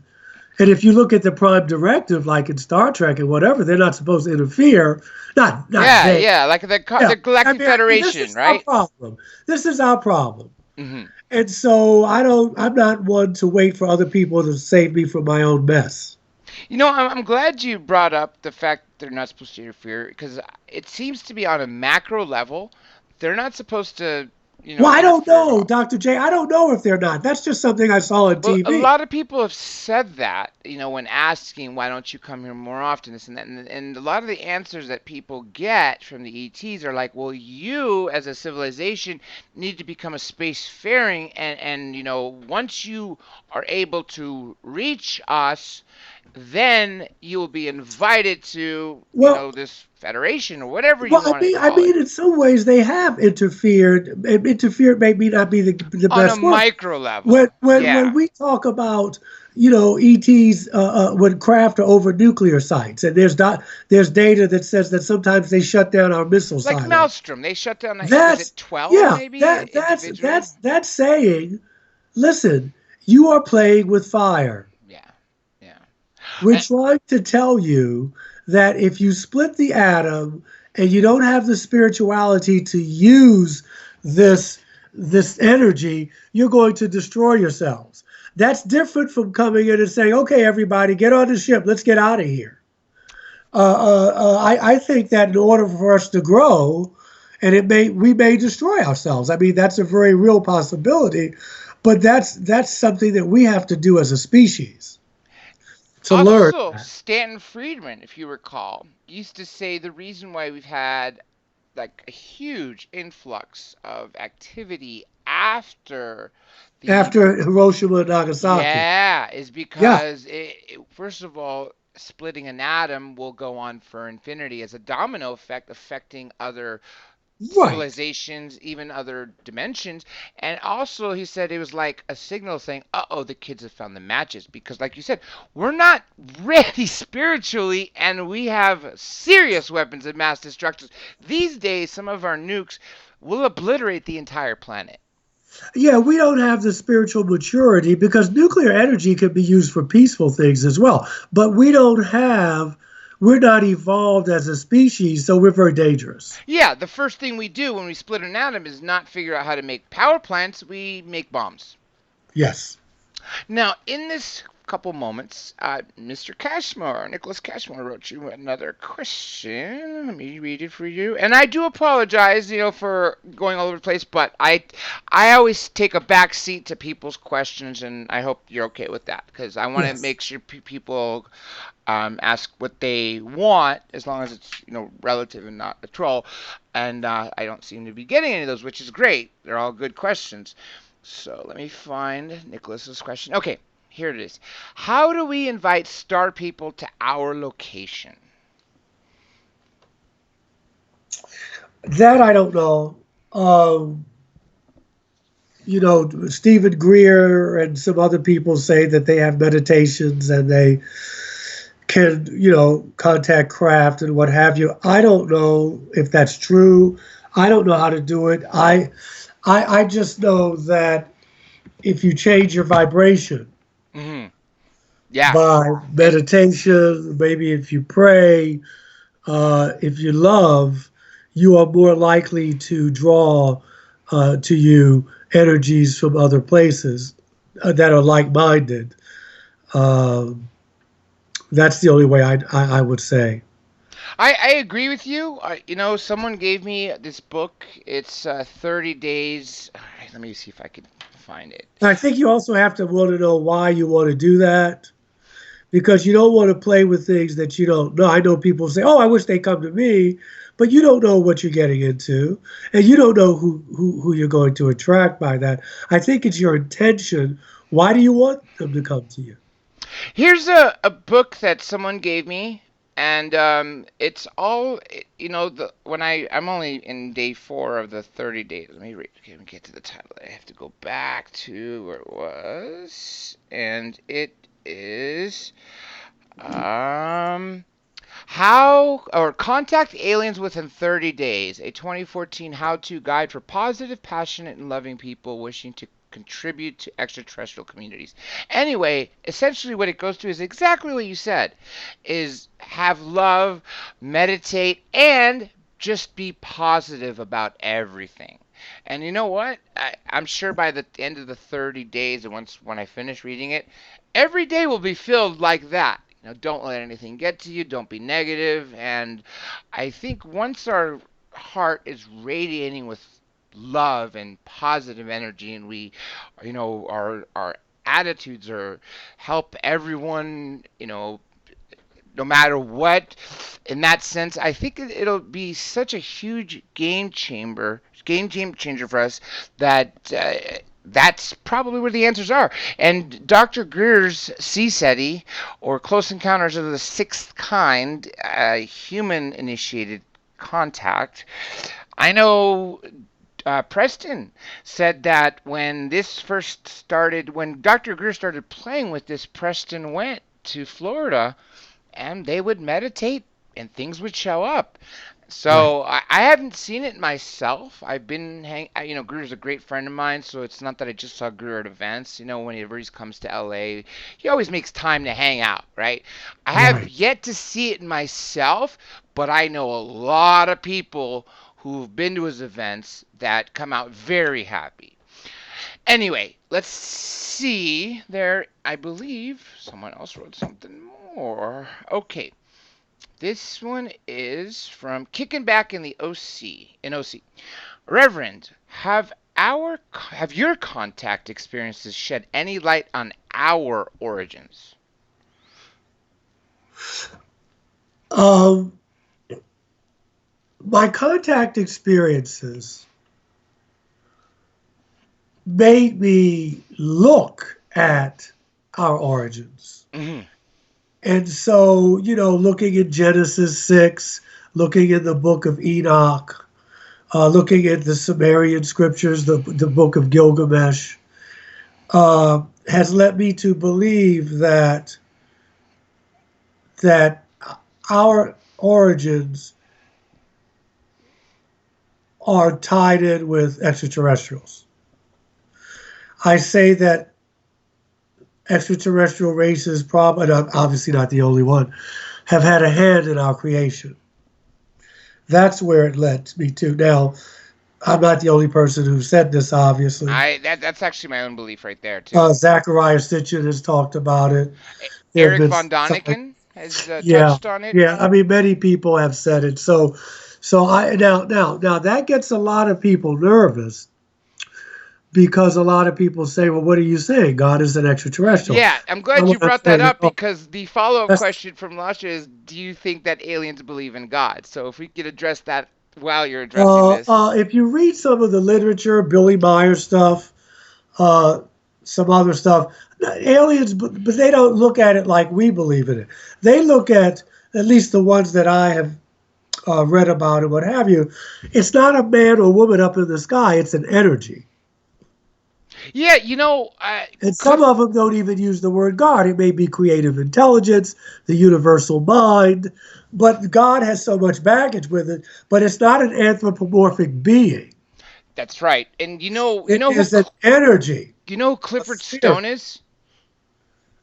if you look at the Prime Directive, like in Star Trek and whatever, they're not supposed to interfere. Not yeah, like the Galactic Federation, this is right? Our problem. This is our problem. Mm-hmm. And so I'm not one to wait for other people to save me from my own mess. You know, I'm glad you brought up the fact they're not supposed to interfere, because it seems to be on a macro level. They're not supposed to, well, I don't know, Dr. J. I don't know if they're not. That's just something I saw on TV. A lot of people have said that, when asking, why don't you come here more often, this and that. And a lot of the answers that people get from the ETs are like, well, you as a civilization need to become a spacefaring. And once you are able to reach us, then you will be invited to, this federation or whatever you want to call it. I mean, in some ways they have interfered. Interfered may not be the best word. On a micro level. When we talk about, ETs would craft over nuclear sites, and there's data that says that sometimes they shut down our missile silos. Like Maelstrom, they shut down, is it 12 maybe? That's saying, listen, you are playing with fire. We're trying to tell you that if you split the atom and you don't have the spirituality to use this energy, you're going to destroy yourselves. That's different from coming in and saying, okay, everybody, get on the ship. Let's get out of here. I think that in order for us to grow, and we may destroy ourselves. I mean, that's a very real possibility, but that's something that we have to do as a species. Also, Stanton Friedman, if you recall, used to say the reason why we've had like a huge influx of activity after Hiroshima and Nagasaki. Is because first of all, splitting an atom will go on for infinity as a domino effect, affecting other civilizations, even other dimensions. And also he said it was like a signal saying, the kids have found the matches, because like you said, we're not ready spiritually, and we have serious weapons of mass destruction. These days, some of our nukes will obliterate the entire planet. Yeah, we don't have the spiritual maturity, because nuclear energy can be used for peaceful things as well, but we're not evolved as a species, so we're very dangerous. Yeah, the first thing we do when we split an atom is not figure out how to make power plants, we make bombs. Yes. Now, in this couple moments, Mr. Cashmore, Nicholas Cashmore, wrote you another question. Let me read it for you. And I do apologize, for going all over the place, but I always take a back seat to people's questions, and I hope you're okay with that because I want to Yes. make sure people ask what they want, as long as it's relative and not a troll. And I don't seem to be getting any of those, which is great. They're all good questions. So let me find Nicholas's question. Okay, here it is. How do we invite star people to our location? That I don't know. Um, Stephen Greer and some other people say that they have meditations and they can, contact craft and what have you. I don't know if that's true. I don't know how to do it. I just know that if you change your vibration Mm-hmm. Yeah. by meditation, maybe if you pray, if you love, you are more likely to draw to you energies from other places that are like-minded. Um, that's the only way I would say. I agree with you. Someone gave me this book. It's 30 days. All right, let me see if I can find it. I think you also have to want to know why you want to do that because you don't want to play with things that you don't know. I know people say, "Oh, I wish they come to me," but you don't know what you're getting into, and you don't know who you're going to attract by that. I think it's your intention. Why do you want them to come to you? Here's a book that someone gave me, and it's all the when I'm only in day 4 of the 30 days. Let me read. Okay, let me get to the title. I have to go back to where it was, and it is how or contact aliens within 30 days, a 2014 how-to guide for positive, passionate, and loving people wishing to contribute to extraterrestrial communities. Anyway, essentially what it goes to is exactly what you said, is have love, meditate, and just be positive about everything. And you know what? I'm sure by the end of the 30 days, and when I finish reading it, every day will be filled like that. Don't let anything get to you. Don't be negative. And I think once our heart is radiating with love and positive energy, and we, our attitudes are help everyone, no matter what. In that sense, I think it'll be such a huge game changer for us that that's probably where the answers are. And Dr. Greer's C-SETI, or Close Encounters of the Sixth Kind, human initiated contact. I know Preston said that when this first started, when Dr. Greer started playing with this, Preston went to Florida and they would meditate and things would show up. Right. So I haven't seen it myself. I've been Greer's a great friend of mine, so it's not that I just saw Greer at events. Whenever he comes to LA, he always makes time to hang out, right? I have Right. yet to see it myself, but I know a lot of people who've been to his events that come out very happy. Anyway, let's see. There, I believe someone else wrote something more. Okay, this one is from Kicking Back in the OC. Reverend, have your contact experiences shed any light on our origins? Um, my contact experiences made me look at our origins. Hmm. And so, looking at Genesis 6, looking in the book of Enoch, looking at the Sumerian scriptures, the book of Gilgamesh, has led me to believe that our origins are tied in with extraterrestrials. I say that extraterrestrial races, probably obviously not the only one, have had a hand in our creation. That's where it led me to. Now, I'm not the only person who said this, obviously. That's actually my own belief right there too. Zachariah Sitchin has talked about it. There have Eric been von some, Daniken has yeah, touched on it. yeah. I mean, many people have said it. So now that gets a lot of people nervous because a lot of people say, "Well, what are you saying? God is an extraterrestrial." Yeah, I'm And glad you what I'm brought that saying, up oh, because the follow-up that's question from Lasha is, do you think that aliens believe in God? So if we could address that while you're addressing this. if you read some of the literature, Billy Meyer stuff, uh, some other stuff, aliens, but they don't look at it like we believe in it. They look at least the ones that I have read about and what have you. It's not a man or woman up in the sky; it's an energy. Yeah, And some Cliff. of them don't even use the word God. It may be creative intelligence, the universal mind, but God has so much baggage with it. But it's not an anthropomorphic being. That's right. And It is an energy, you know who a Clifford spirit. Stone is?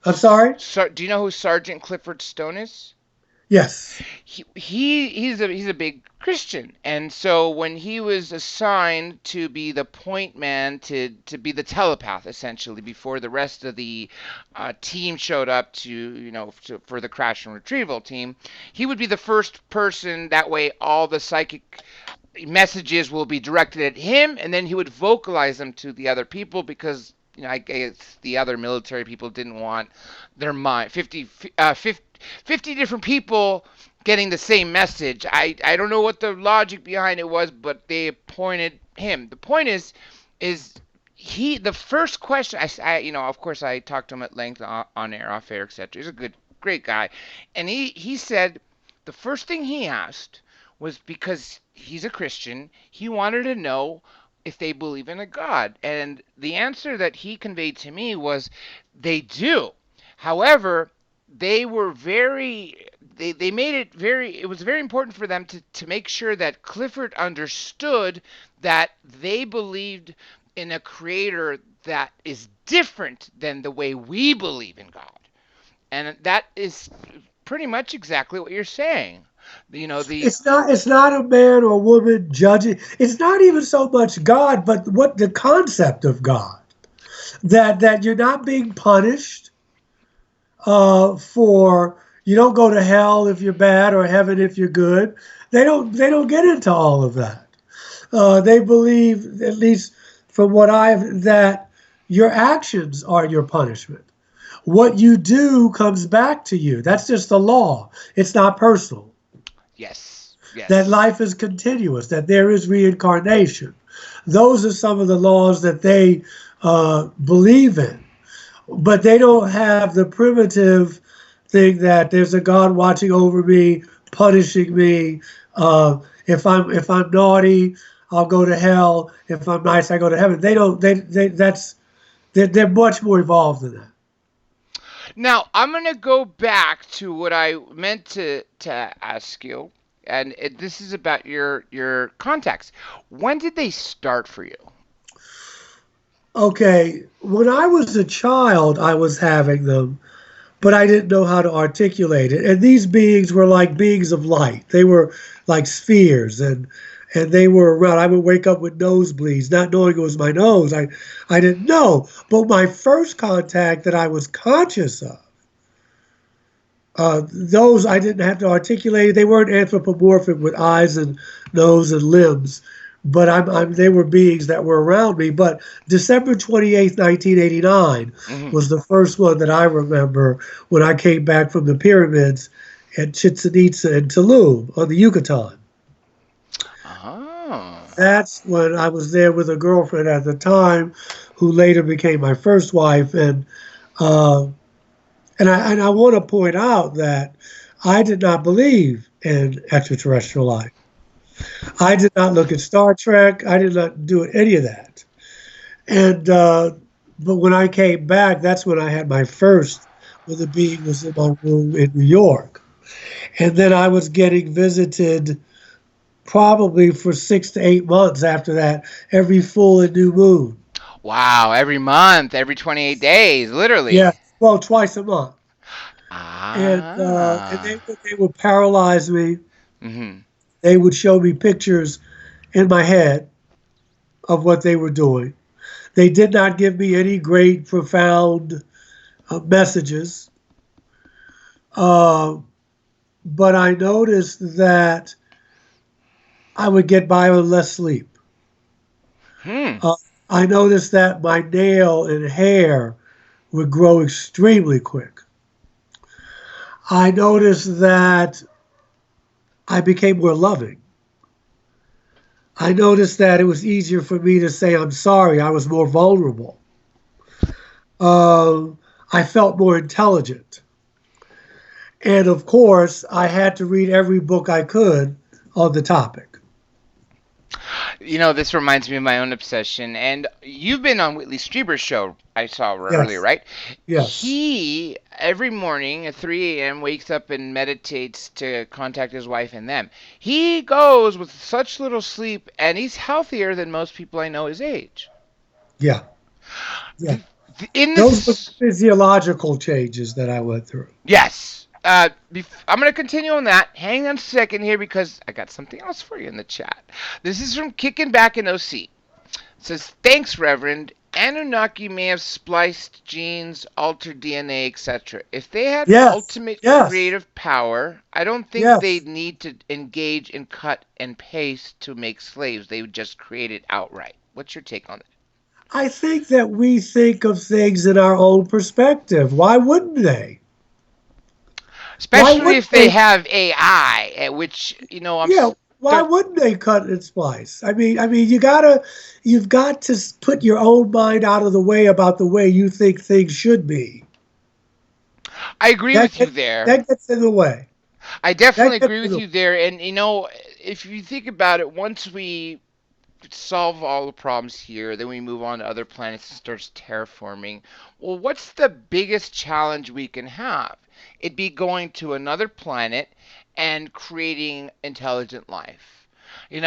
I'm sorry? Do you know who Sergeant Clifford Stone is? Yes. He's a big Christian, and so when he was assigned to be the point man to be the telepath essentially before the rest of the team showed up for the crash and retrieval team, he would be the first person. That way, all the psychic messages will be directed at him, and then he would vocalize them to the other people because I guess the other military people didn't want their mind 50 different people getting the same message. I don't know what the logic behind it was, but they appointed him. The point is he the first question of course I talked to him at length on air, off air, etc. He's a great guy, and he said the first thing he asked was because he's a Christian. He wanted to know if they believe in a God. And the answer that he conveyed to me was they do. However, they were very they made it very it was very important for them to make sure that Clifford understood that they believed in a creator that is different than the way we believe in God. And that is pretty much exactly what you're saying. The It's not a man or woman judging. It's not even so much God, but what the concept of God. That you're not being punished for you don't go to hell if you're bad or heaven if you're good. They don't get into all of that. They believe, at least from what I've, that your actions are your punishment. What you do comes back to you. That's just the law. It's not personal. yes, That yes. life is continuous. That there is reincarnation. Those are some of the laws that they believe in. But they don't have the primitive thing that there's a God watching over me, punishing me. If I'm naughty, I'll go to hell. If I'm nice, I go to heaven. They don't. They're much more evolved than that. Now I'm gonna go back to what I meant to ask you, and this is about your contacts. When did they start for you? Okay, when I was a child, I was having them, but I didn't know how to articulate it. And these beings were like beings of light. They were like spheres, and they were around. I would wake up with nosebleeds, not knowing it was my nose. I didn't know. But my first contact that I was conscious of, those I didn't have to articulate. They weren't anthropomorphic with eyes and nose and limbs, but they were beings that were around me. But December 28th, 1989 Hmm. was the first one that I remember when I came back from the pyramids at Chichen Itza and Tulum on the Yucatan. Oh. That's when I was there with a girlfriend at the time, who later became my first wife, uh, and I want to point out that I did not believe in extraterrestrial life. I did not look at Star Trek. I did not do any of that. And but when I came back, that's when I had my first, when the being was in my room in New York. And then I was getting visited probably for 6 to 8 months after that, every full and new moon. Wow, every month, every 28 days, Yeah, literally. well, twice a month. And Ah. they would paralyze me. Hmm. They would show me pictures in my head, of what they were doing. They did not give me any great, profound messages. Uh, but I noticed that I would get by with less sleep. Hmm. Uh, I noticed that my nail and hair would grow extremely quick. I noticed that I became more loving. I noticed that it was easier for me to say I'm sorry. I was more vulnerable. I felt more intelligent. And of course, I had to read every book I could on the topic. This reminds me of my own obsession. And you've been on Whitley Strieber's show, I saw earlier, Yes, right? yes, He, every morning at 3 a.m., wakes up and meditates to contact his wife and them. He goes with such little sleep, and he's healthier than most people I know his age. yeah, yeah. In Those were the this, physiological changes that I went through. yes. I'm going to continue on that. Hang on a second here because I got something else for you in the chat. This is from Kicking Back in OC. Says, thanks, Reverend. Anunnaki may have spliced genes, altered DNA, etc. If they had Yes, ultimate yes, creative power, I don't think yes. they'd need to engage in cut and paste to make slaves. They would just create it outright. What's your take on that? I think that we think of things in our own perspective. Why wouldn't they? Why Especially wouldn't if they they? have AI, at which, I'm Yeah, why start. wouldn't they cut and splice? I mean, you've got to put your own mind out of the way about the way you think things should be. I agree That with you gets, there. that gets in the way. I definitely That gets agree in with the you there. And, if you think about it, once we solve all the problems here, then we move on to other planets and starts terraforming. Well, what's the biggest challenge we can have? It'd be going to another planet and creating intelligent life. And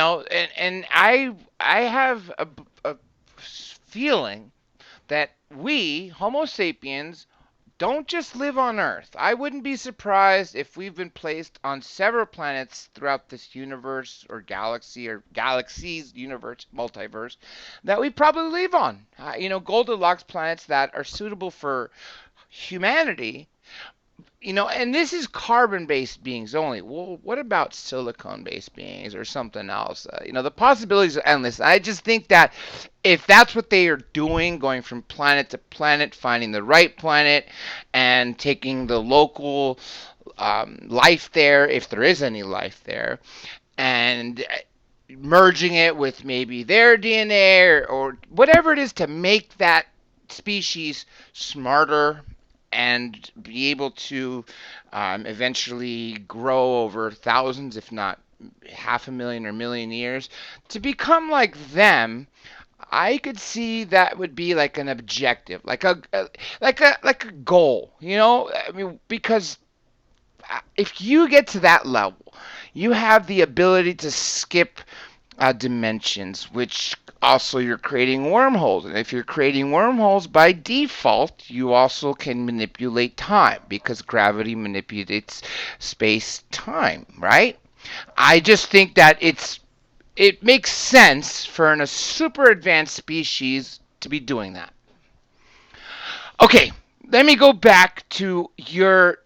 I have a feeling that we, Homo sapiens, don't just live on Earth. I wouldn't be surprised if we've been placed on several planets throughout this universe or galaxy or galaxies, universe, multiverse that we probably live on. Goldilocks planets that are suitable for humanity, and this is carbon-based beings only. Well, what about silicon-based beings or something else? The possibilities are endless. I just think that if that's what they are doing, going from planet to planet, finding the right planet, and taking the local life there, if there is any life there, and merging it with maybe their DNA or whatever it is to make that species smarter and be able to eventually grow over thousands, if not half a million or million years, to become like them. I could see that would be like an objective, like a goal, I mean, because if you get to that level, you have the ability to skip dimensions, which also you're creating wormholes. And if you're creating wormholes by default, you also can manipulate time because gravity manipulates space time, right? I just think that it makes sense for a super advanced species to be doing that. Okay, let me go back to your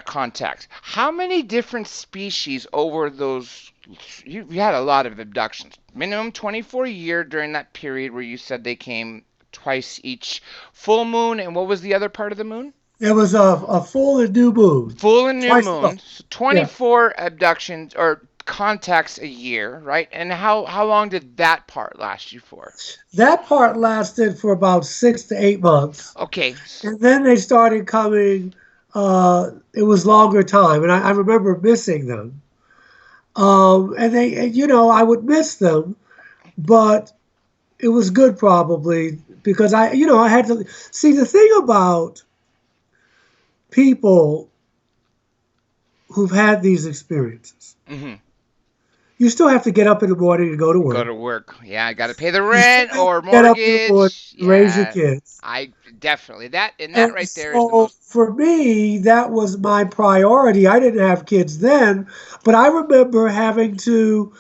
contacts. How many different species over those? You had a lot of abductions. Minimum 24 a year during that period where you said they came twice each full moon. And what was the other part of the moon? It was a full and new moon, Full and new twice a month. moon. So Yeah, 24 abductions or contacts a year, right? And how long did that part last you for? that part lasted for about 6 to 8 months, Okay. and then they started coming. It was longer time, and I remember missing them. And I would miss them, but it was good probably because I had to see the thing about people who've had these experiences. Hmm. You still have to get up in the morning and go to Go work. to work. Yeah, I got to pay the You still rent have or to get up in the morning mortgage. and raise your Yeah, kids. I definitely that And right there is the so most. for me, that was my priority. I didn't have kids then, but I remember having to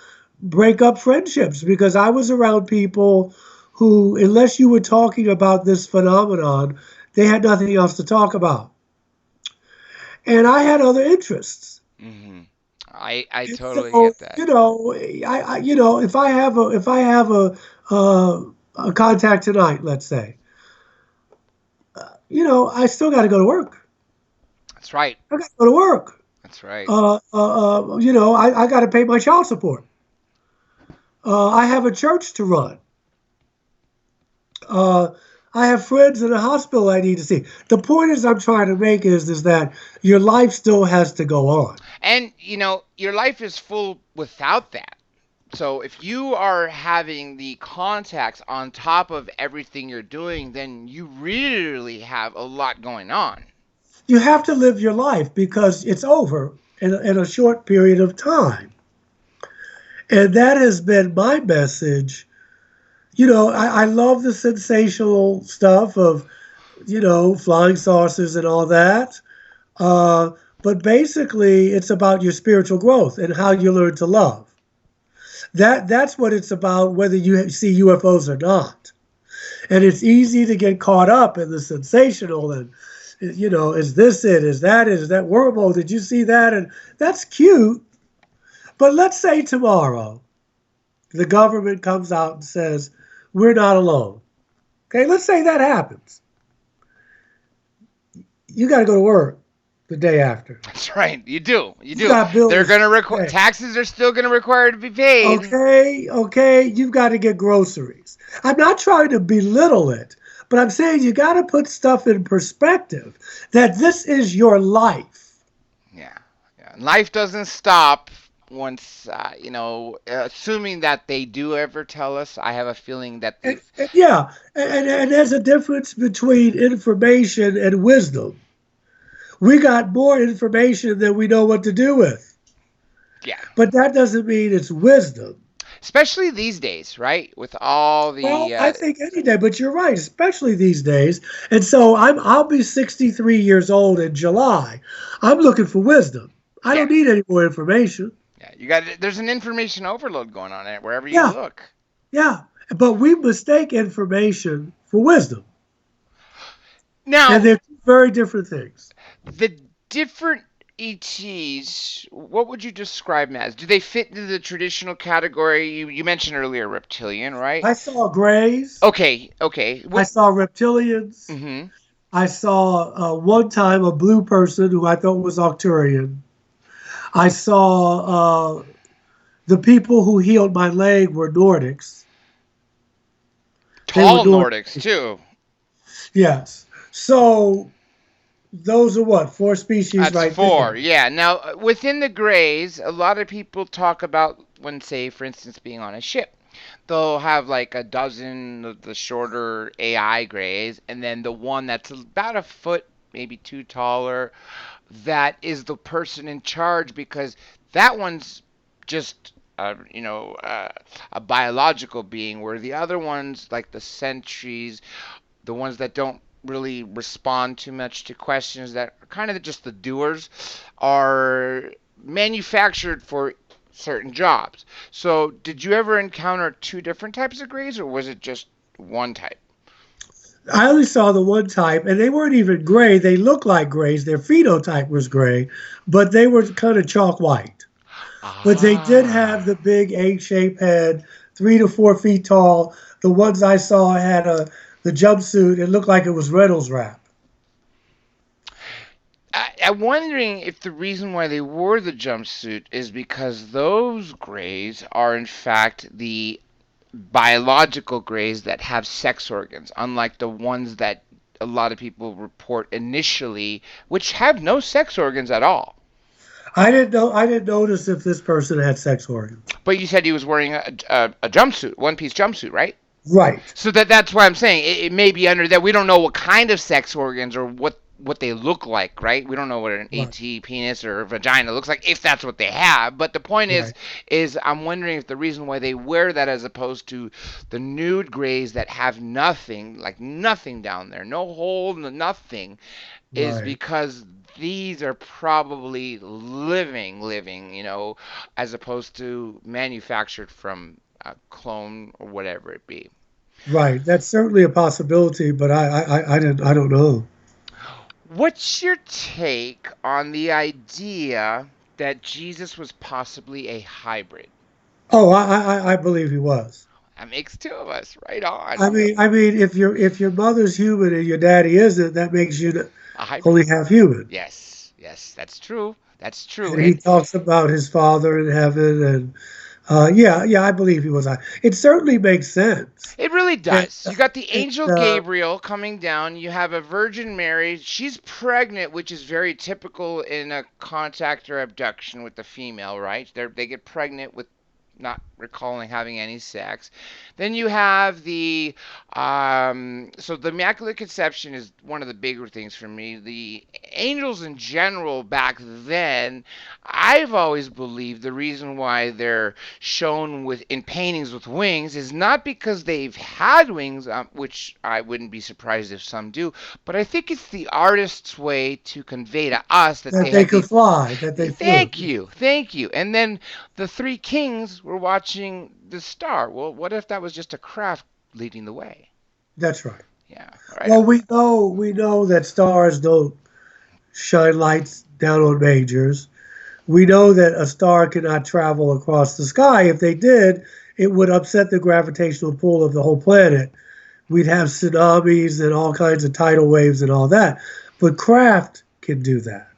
break up friendships because I was around people who, unless you were talking about this phenomenon, they had nothing else to talk about. And I had other interests. Hmm. I And totally so, get that. you know, if I have a contact tonight, let's say, I still got to go to work. That's right. I got to go to work. That's right. I got to pay my child support. I have a church to run. Uh, I have friends in the hospital I need to see. The point is I'm trying to make is that your life still has to go on. And your life is full without that. So if you are having the contacts on top of everything you're doing, then you really have a lot going on. You have to live your life because it's over in a short period of time. And that has been my message. I love the sensational stuff of, flying saucers and all that. Uh, but basically, it's about your spiritual growth and how you learn to love. That's what it's about, whether you see UFOs or not. And it's easy to get caught up in the sensational and, is this it? Is that it? Is that wormhole? Did you see that? And that's cute. But let's say tomorrow the government comes out and says, we're not alone. Okay, let's say that happens. You got to go to work the day after. That's right. You do. You You do. got bills They're going to to require pay. taxes are still going to require to be paid. Okay, you've got to get groceries. I'm not trying to belittle it, but I'm saying you got to put stuff in perspective that this is your life. Yeah. Yeah. Life doesn't stop once assuming that they do ever tell us. I have a feeling that And, yeah, and there's a difference between information and wisdom. We got more information than we know what to do with, yeah. but that doesn't mean it's wisdom. Especially these days, right? With all Well, the I think any day, but you're right, especially these days. And so I'll be 63 years old in July. I'm looking for wisdom. I yeah. don't need any more information. Yeah, there's an information overload going on there wherever you Yeah, look. yeah. But we mistake information for wisdom. And Now, they're two very different things. the different ETs, what would you describe them as? Do they fit into the traditional category? You mentioned earlier reptilian, right? I saw grays. Okay, okay. I What? saw reptilians. Mm-hmm. I saw one time a blue person who I thought was Arcturian. I saw the people who healed my leg were Nordics. They were Tall Nordic. Nordics too. Yes. So those are what? Four species That's right four. there. Yeah. Now, within the grays, a lot of people talk about when, say, for instance, being on a ship. They'll have like a dozen of the shorter AI grays, and then the one that's about a foot, maybe two taller, that is the person in charge because that one's just a biological being, where the other ones, like the sentries, the ones that don't really respond too much to questions, that are kind of just the doers, are manufactured for certain jobs. So, did you ever encounter two different types of grays, or was it just one type? I only saw the one type, and they weren't even gray. They looked like grays. Their phenotype was gray, but they were kind of chalk white. But they did have Ah. the big egg-shaped head, 3 to 4 feet tall. The ones I saw had the jumpsuit. It looked like it was Reynolds wrap. I'm wondering if the reason why they wore the jumpsuit is because those grays are, in fact, the biological grays that have sex organs, unlike the ones that a lot of people report initially, which have no sex organs at all. I didn't know. I didn't notice if this person had sex organs. But you said he was wearing a jumpsuit, one piece jumpsuit, right? Right. So that's why I'm saying it may be under that. We don't know what kind of sex organs or what they look like, right? We don't know what an Right. AT penis or vagina looks like if that's what they have. But the point Right. is I'm wondering if the reason why they wear that as opposed to the nude grays that have nothing, like nothing down there, no hole, nothing, is Right. because these are probably living, as opposed to manufactured from a clone or whatever it be. Right. That's certainly a possibility, but I don't know. What's your take on the idea that Jesus was possibly a hybrid? Oh, I believe he was. That makes two of us. Right on. I mean, if your mother's human and your daddy isn't, that makes you A hybrid. only half human. Yes, yes, that's true. That's true. And he And talks about his father in heaven, and yeah, I believe he was. It certainly makes sense. it really And, does. You got the and angel Gabriel coming down. You have a Virgin Mary. She's pregnant, which is very typical in a contact or abduction with the female, right? They get pregnant with not recalling having any sex. Then you have so the Immaculate Conception is one of the bigger things for me. The angels in general back then, I've always believed the reason why they're shown with in paintings with wings is not because they've had wings, which I wouldn't be surprised if some do, but I think it's the artist's way to convey to us that that they they have could these. fly, that they flew. Thank you, thank you. And then the three kings were watching the star. Well, what if that was just a craft leading the way? That's right. Yeah, right. Well, we know that stars don't shine lights down on majors. We know that a star cannot travel across the sky. If they did, it would upset the gravitational pull of the whole planet. We'd have tsunamis and all kinds of tidal waves and all that. But craft can do that.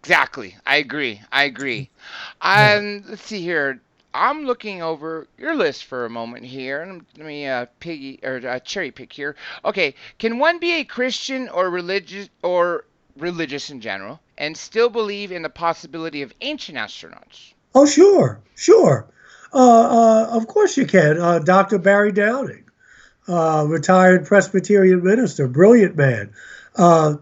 Exactly. I agree. I agree. Yeah. And let's see here. I'm looking over your list for a moment here, and let me piggy or cherry pick here. Okay, can one be a Christian or religious in general and still believe in the possibility of ancient astronauts? Oh, sure, sure. Of course you can. Dr. Barry Downing, retired Presbyterian minister, brilliant man. Uh,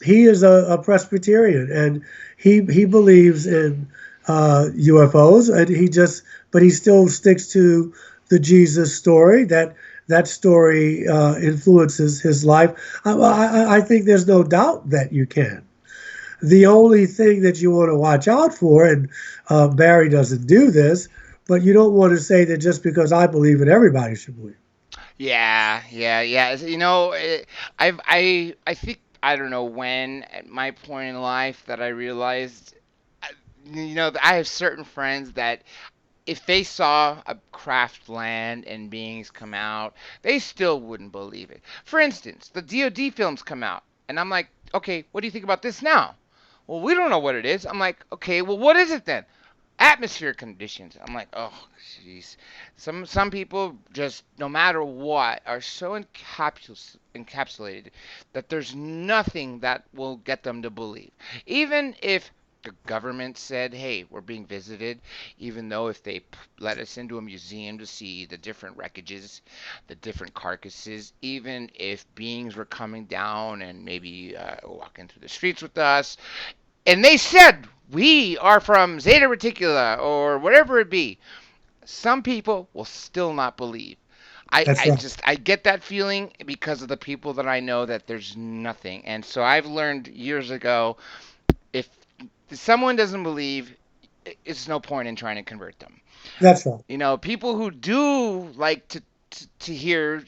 he is a Presbyterian, and he believes in UFOs, and but he still sticks to the Jesus story. That story influences his life. I think there's no doubt that you can. The only thing that you want to watch out for, and Barry doesn't do this, but you don't want to say that just because I believe it, everybody should believe. Yeah, yeah, yeah. I think I don't know when at my point in life that I realized, I have certain friends that if they saw a craft land and beings come out, they still wouldn't believe it. For instance, the DoD films come out, and I'm like, okay, what do you think about this now? Well, we don't know what it is. I'm like, okay, well, what is it then? Atmosphere conditions. I'm like, oh, jeez. Some people just, no matter what, are so encapsulated that there's nothing that will get them to believe. Even if the government said, hey, we're being visited, even though if they let us into a museum to see the different wreckages, the different carcasses, even if beings were coming down and maybe walking through the streets with us, and they said we are from Zeta Reticula or whatever it be, some people will still not believe. I, That's I right. just I get that feeling because of the people that I know that there's nothing. And so I've learned years ago, if someone doesn't believe, it's no point in trying to convert them. That's right. People who do like to hear,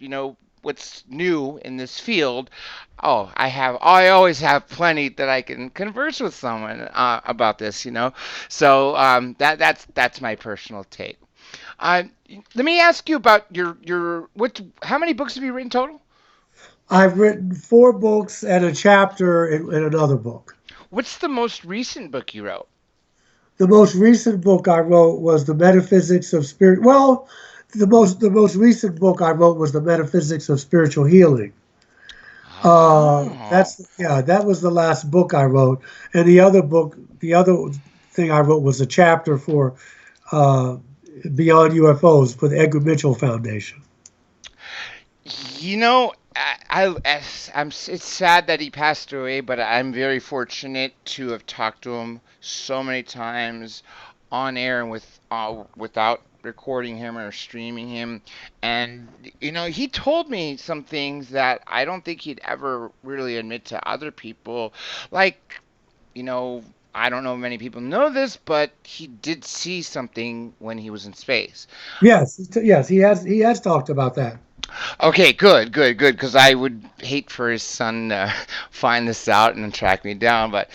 what's new in this field. Oh, I always have plenty that I can converse with someone about this. So that's my personal take. Uh, Let me ask you about your what? How many books have you written total? I've written 4 books and a chapter in another book. What's the most recent book you wrote? The most recent book I wrote was the Metaphysics of Spirit. Well, the most recent book I wrote was the Metaphysics of Spiritual Healing. Oh. That was the last book I wrote, and the other thing I wrote was a chapter for uh, Beyond UFOs for the Edgar Mitchell Foundation. You know, it's sad that he passed away, but I'm very fortunate to have talked to him so many times on air and without. recording him or streaming him. And, he told me some things that I don't think he'd ever really admit to other people. Like, you know, I don't know if many people know this, but he did see something when he was in space. Yes, yes, he has talked about that. Okay, good, good, good, because I would hate for his son to find this out and track me down. But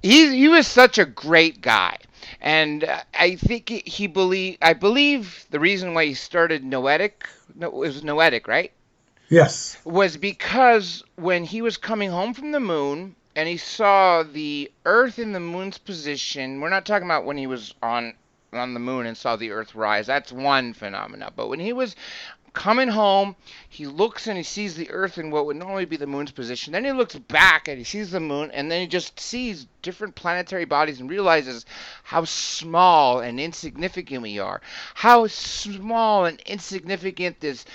he was such a great guy, and I think I believe the reason why he started Noetic, no, it was Noetic, right? Yes. Was because when he was coming home from the moon and he saw the Earth in the moon's position, we're not talking about when he was on the moon and saw the Earth rise. That's one phenomena. But when he was coming home, he looks and he sees the Earth in what would normally be the moon's position. Then he looks back and he sees the moon, and then he just sees different planetary bodies and realizes how small and insignificant we are. How small and insignificant this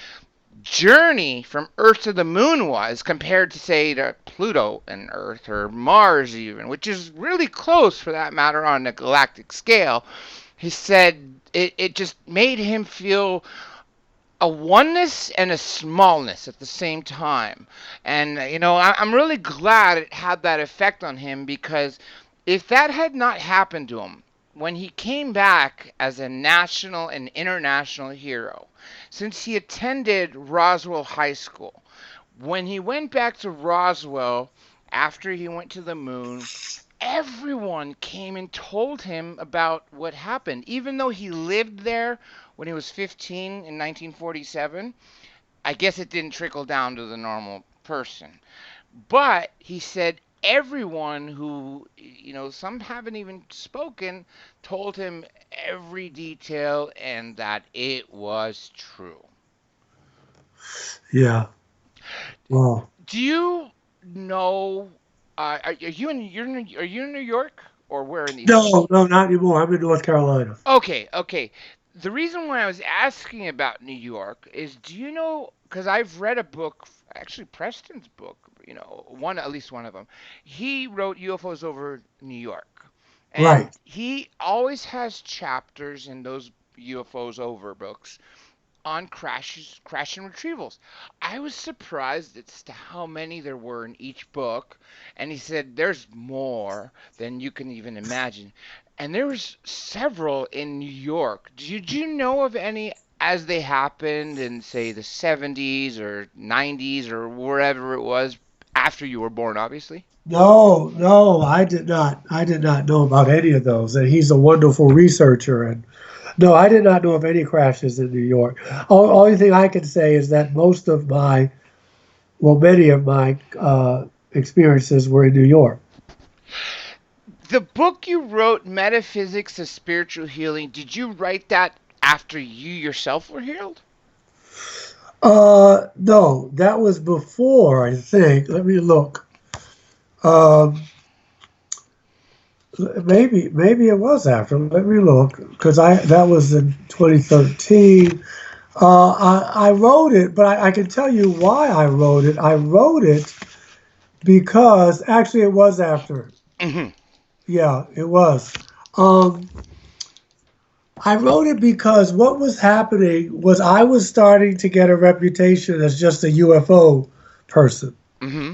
journey from Earth to the moon was compared to, say, to Pluto and Earth or Mars, even, which is really close for that matter on a galactic scale. He said it just made him feel a oneness and a smallness at the same time. And, I'm really glad it had that effect on him, because if that had not happened to him, when he came back as a national and international hero, since he attended Roswell High School, when he went back to Roswell after he went to the moon, everyone came and told him about what happened. Even though he lived there when he was 15 in 1947, I guess it didn't trickle down to the normal person. But he said everyone who, some haven't even spoken, told him every detail and that it was true. Yeah. Wow. Do you know? Are you in New York or where in the East Coast? No, no, not anymore. I'm in North Carolina. Okay, okay. The reason why I was asking about New York is, do you know? Because I've read a book, actually Preston's book. One, at least one of them. He wrote UFOs over New York, and Right. he always has chapters in those UFOs over books on crash and retrievals. I was surprised as to how many there were in each book, and he said there's more than you can even imagine. And there was several in New York. Did you know of any as they happened in, say, the 70s or 90s or wherever it was after you were born, obviously? No, no, I did not. I did not know about any of those. And he's a wonderful researcher. And no, I did not know of any crashes in New York. Only thing I can say is that many of my experiences were in New York. The book you wrote, Metaphysics of Spiritual Healing, did you write that after you yourself were healed? No, that was before, I think. Let me look. Um, maybe it was after. Let me look, because I that was in 2013. I wrote it, but I can tell you why I wrote it. I wrote it because actually it was after. Hmm. Yeah, it was. Um, I wrote it because what was happening was I was starting to get a reputation as just a UFO person, Hmm.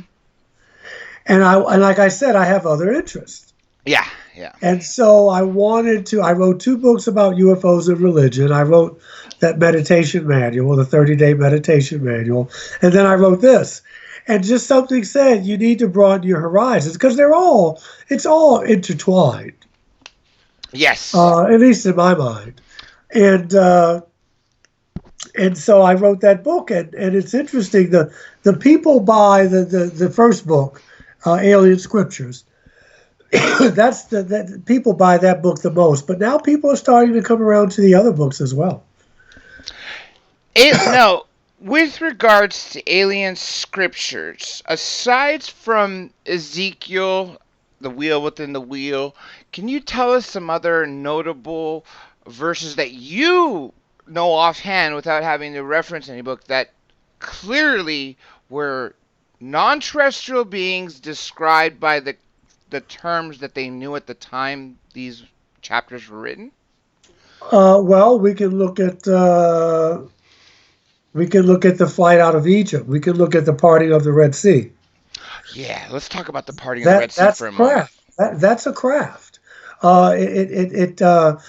and like I said, I have other interests. Yeah, yeah. And so I wrote two books about UFOs and religion. I wrote that meditation manual, the 30-day meditation manual. And then I wrote this. And just something said, you need to broaden your horizons because it's all intertwined, Yes. at least in my mind. And, uh, and so I wrote that book, and it's interesting. The people buy the first book, Alien Scriptures. That people buy that book the most, but now people are starting to come around to the other books as well. No, with regards to alien scriptures, aside from Ezekiel, the wheel within the wheel, can you tell us some other notable verses that you know offhand without having to reference any book that clearly were non-terrestrial beings described by the terms that they knew at the time these chapters were written? Well, we can look at the flight out of Egypt. We can look at the parting of the Red Sea. Yeah, let's talk about the parting of the Red That Sea that's for a moment. craft. That's a craft. The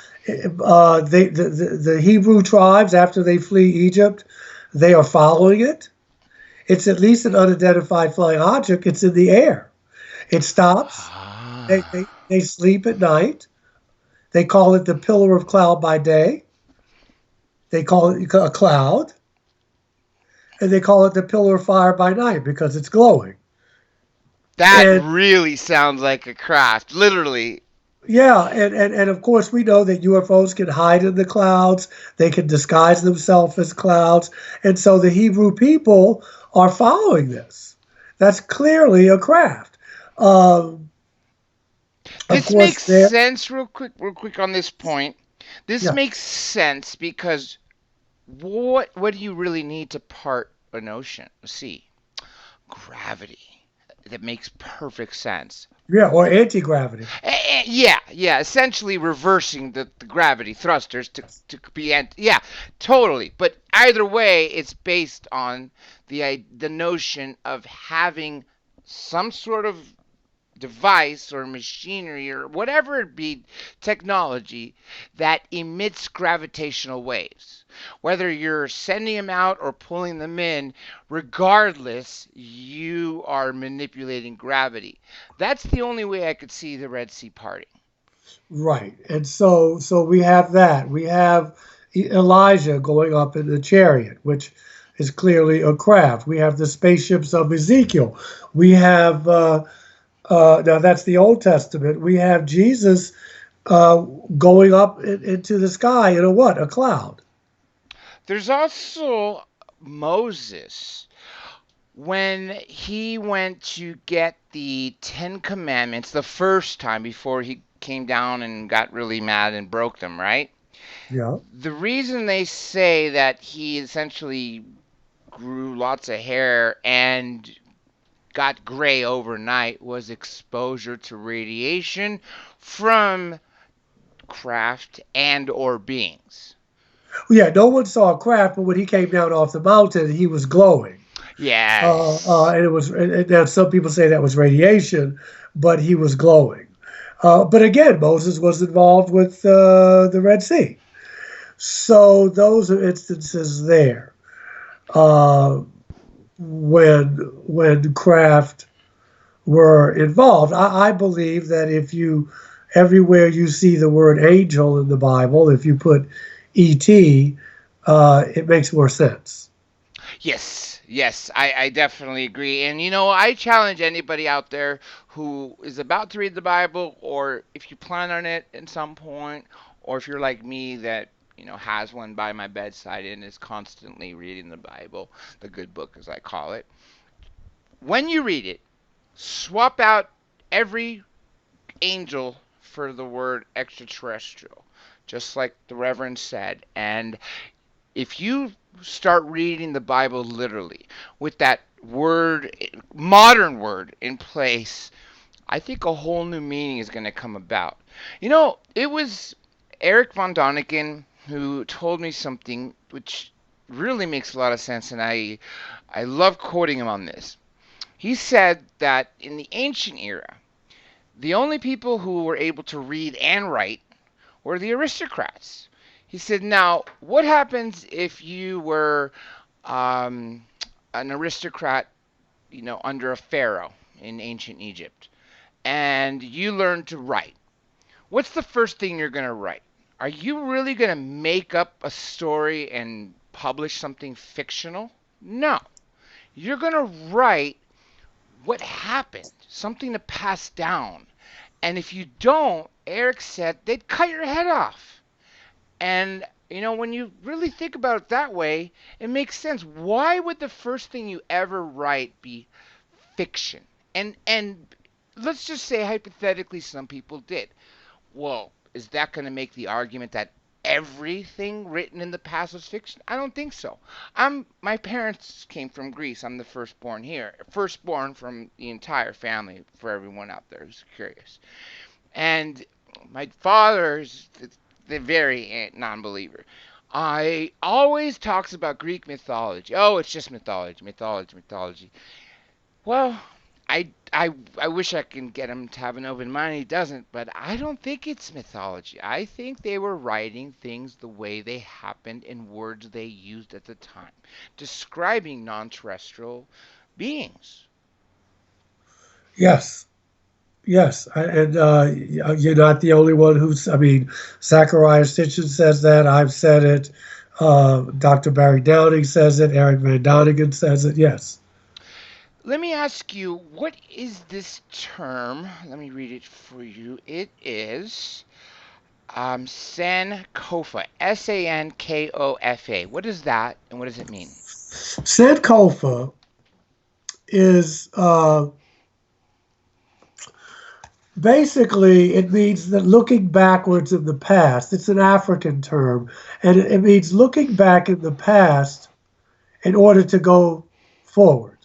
Hebrew tribes, after they flee Egypt, they are following it. It's at least an unidentified flying object. It's in the air. It stops. Ah. They sleep at night. They call it the pillar of cloud by day. They call it a cloud, and they call it the pillar of fire by night because it's glowing. That And really sounds like a craft, literally. yeah, and of course we know that UFOs can hide in the clouds. They can disguise themselves as clouds, and so the Hebrew people are following this. That's clearly a craft. Um, of This course, makes there. sense real quick on this point. This Yeah, makes sense because what do you really need to part an ocean? Sea. Gravity. That makes perfect sense. yeah, or anti-gravity. Yeah, yeah, essentially reversing the gravity thrusters to be yeah, totally. But either way, it's based on the notion of having some sort of device or machinery or whatever it be, technology that emits gravitational waves. Whether you're sending them out or pulling them in, regardless, you are manipulating gravity. That's the only way I could see the Red Sea parting. Right. And so we have that. We have Elijah going up in the chariot, which is clearly a craft. We have the spaceships of Ezekiel. We have now that's the Old Testament. We have Jesus going up into the sky in a what? A cloud. There's also Moses when he went to get the Ten Commandments the first time before he came down and got really mad and broke them, right? Yeah. The reason they say that he essentially grew lots of hair and got gray overnight was exposure to radiation from craft and or beings. Yeah. No one saw a craft, but when he came down off the mountain, he was glowing. Yes. And it was. And now some people say that was radiation, but he was glowing. But again, Moses was involved with the Red Sea. So those are instances there uh, when craft were involved. I believe that if you everywhere you see the word angel in the Bible, if you put ET, it makes more sense. Yes, yes, I definitely agree. And I challenge anybody out there who is about to read the Bible, or if you plan on it at some point, or if you're like me that, has one by my bedside and is constantly reading the Bible, the good book as I call it. When you read it, swap out every angel for the word extraterrestrial, just like the Reverend said. And if you start reading the Bible literally with that word, modern word in place, I think a whole new meaning is going to come about. It was Eric von Doniken who told me something which really makes a lot of sense, and I love quoting him on this. He said that in the ancient era, the only people who were able to read and write were the aristocrats. He said, now, what happens if you were um, an aristocrat, under a pharaoh in ancient Egypt, and you learned to write? What's the first thing you're going to write? Are you really going to make up a story and publish something fictional? No. You're going to write what happened, something to pass down. And if you don't, Eric said, they'd cut your head off. And when you really think about it that way, it makes sense. Why would the first thing you ever write be fiction? And let's just say hypothetically some people did. Well, is that going to make the argument that everything written in the past was fiction? I don't think so. My parents came from Greece. I'm the firstborn here. Firstborn from the entire family for everyone out there who's curious. And my father's the very non-believer. I always talks about Greek mythology. Oh, it's just mythology, mythology, mythology. Well, I wish I can get him to have an open mind. He doesn't, but I don't think it's mythology. I think they were writing things the way they happened in words they used at the time, describing non-terrestrial beings. Yes, yes, and you're not the only one who's. I mean, Zachariah Sitchin says that. I've said it. Dr. Barry Downing says it. Eric Van Donigan says it. Yes. Let me ask you, what is this term? Let me read it for you. It is Sankofa, Sankofa. What is that, and what does it mean? Sankofa is basically, it means that looking backwards in the past. It's an African term, and it means looking back in the past in order to go forward.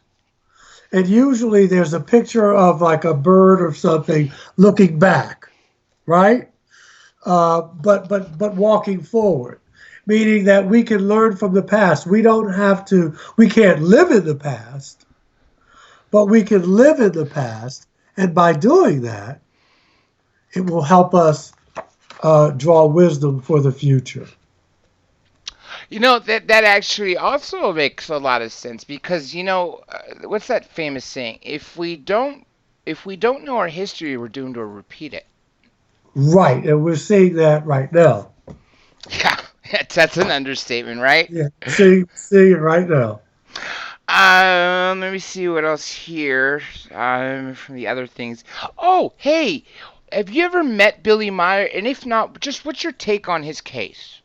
And usually there's a picture of like a bird or something looking back, right? But walking forward, meaning that we can learn from the past. We don't have to. We can't live in the past, but we can live in the past, and by doing that, it will help us draw wisdom for the future. That actually also makes a lot of sense because what's that famous saying? If we don't know our history, we're doomed to repeat it. Right, and we're seeing that right now. Yeah, that's an understatement, right? Yeah, seeing it right now. Let me see what else here. From the other things. Oh, hey, have you ever met Billy Meyer? And if not, just what's your take on his case?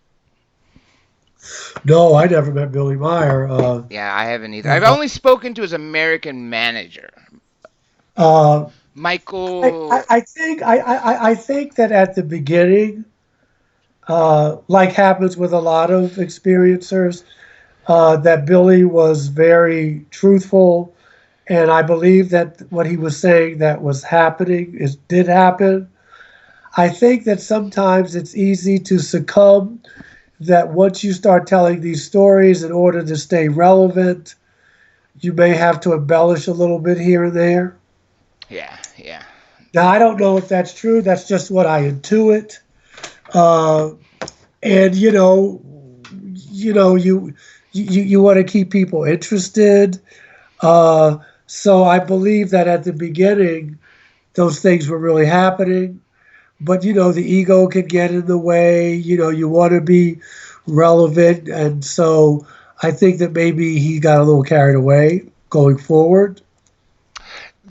No, I never met Billy Meyer. Yeah, I haven't either. I've Uh, only spoken to his American manager, uh, Michael. I think that at the beginning, like happens with a lot of experiencers, that Billy was very truthful, and I believe that what he was saying that was happening did happen. I think that sometimes it's easy to succumb. That once you start telling these stories in order to stay relevant, you may have to embellish a little bit here and there. Yeah, yeah. Now I don't know if that's true. That's just what I intuit. Uh, and you want to keep people interested. Uh, so I believe that at the beginning, those things were really happening. But the ego can get in the way. You want to be relevant, and so I think that maybe he got a little carried away going forward.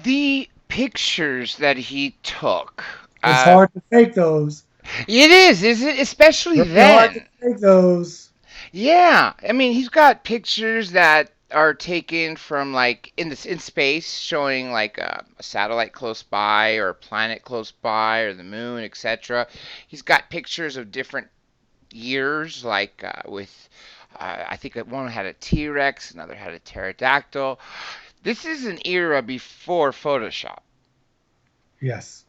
The pictures that he took. It's hard to take those. It is it? Especially Very hard to then. take those. Yeah, I mean, he's got pictures that are taken from like in space, showing like a satellite close by or a planet close by or the moon, etc. He's got pictures of different years, like with I think that one had a T-Rex, another had a pterodactyl. This is an era before Photoshop. Yes.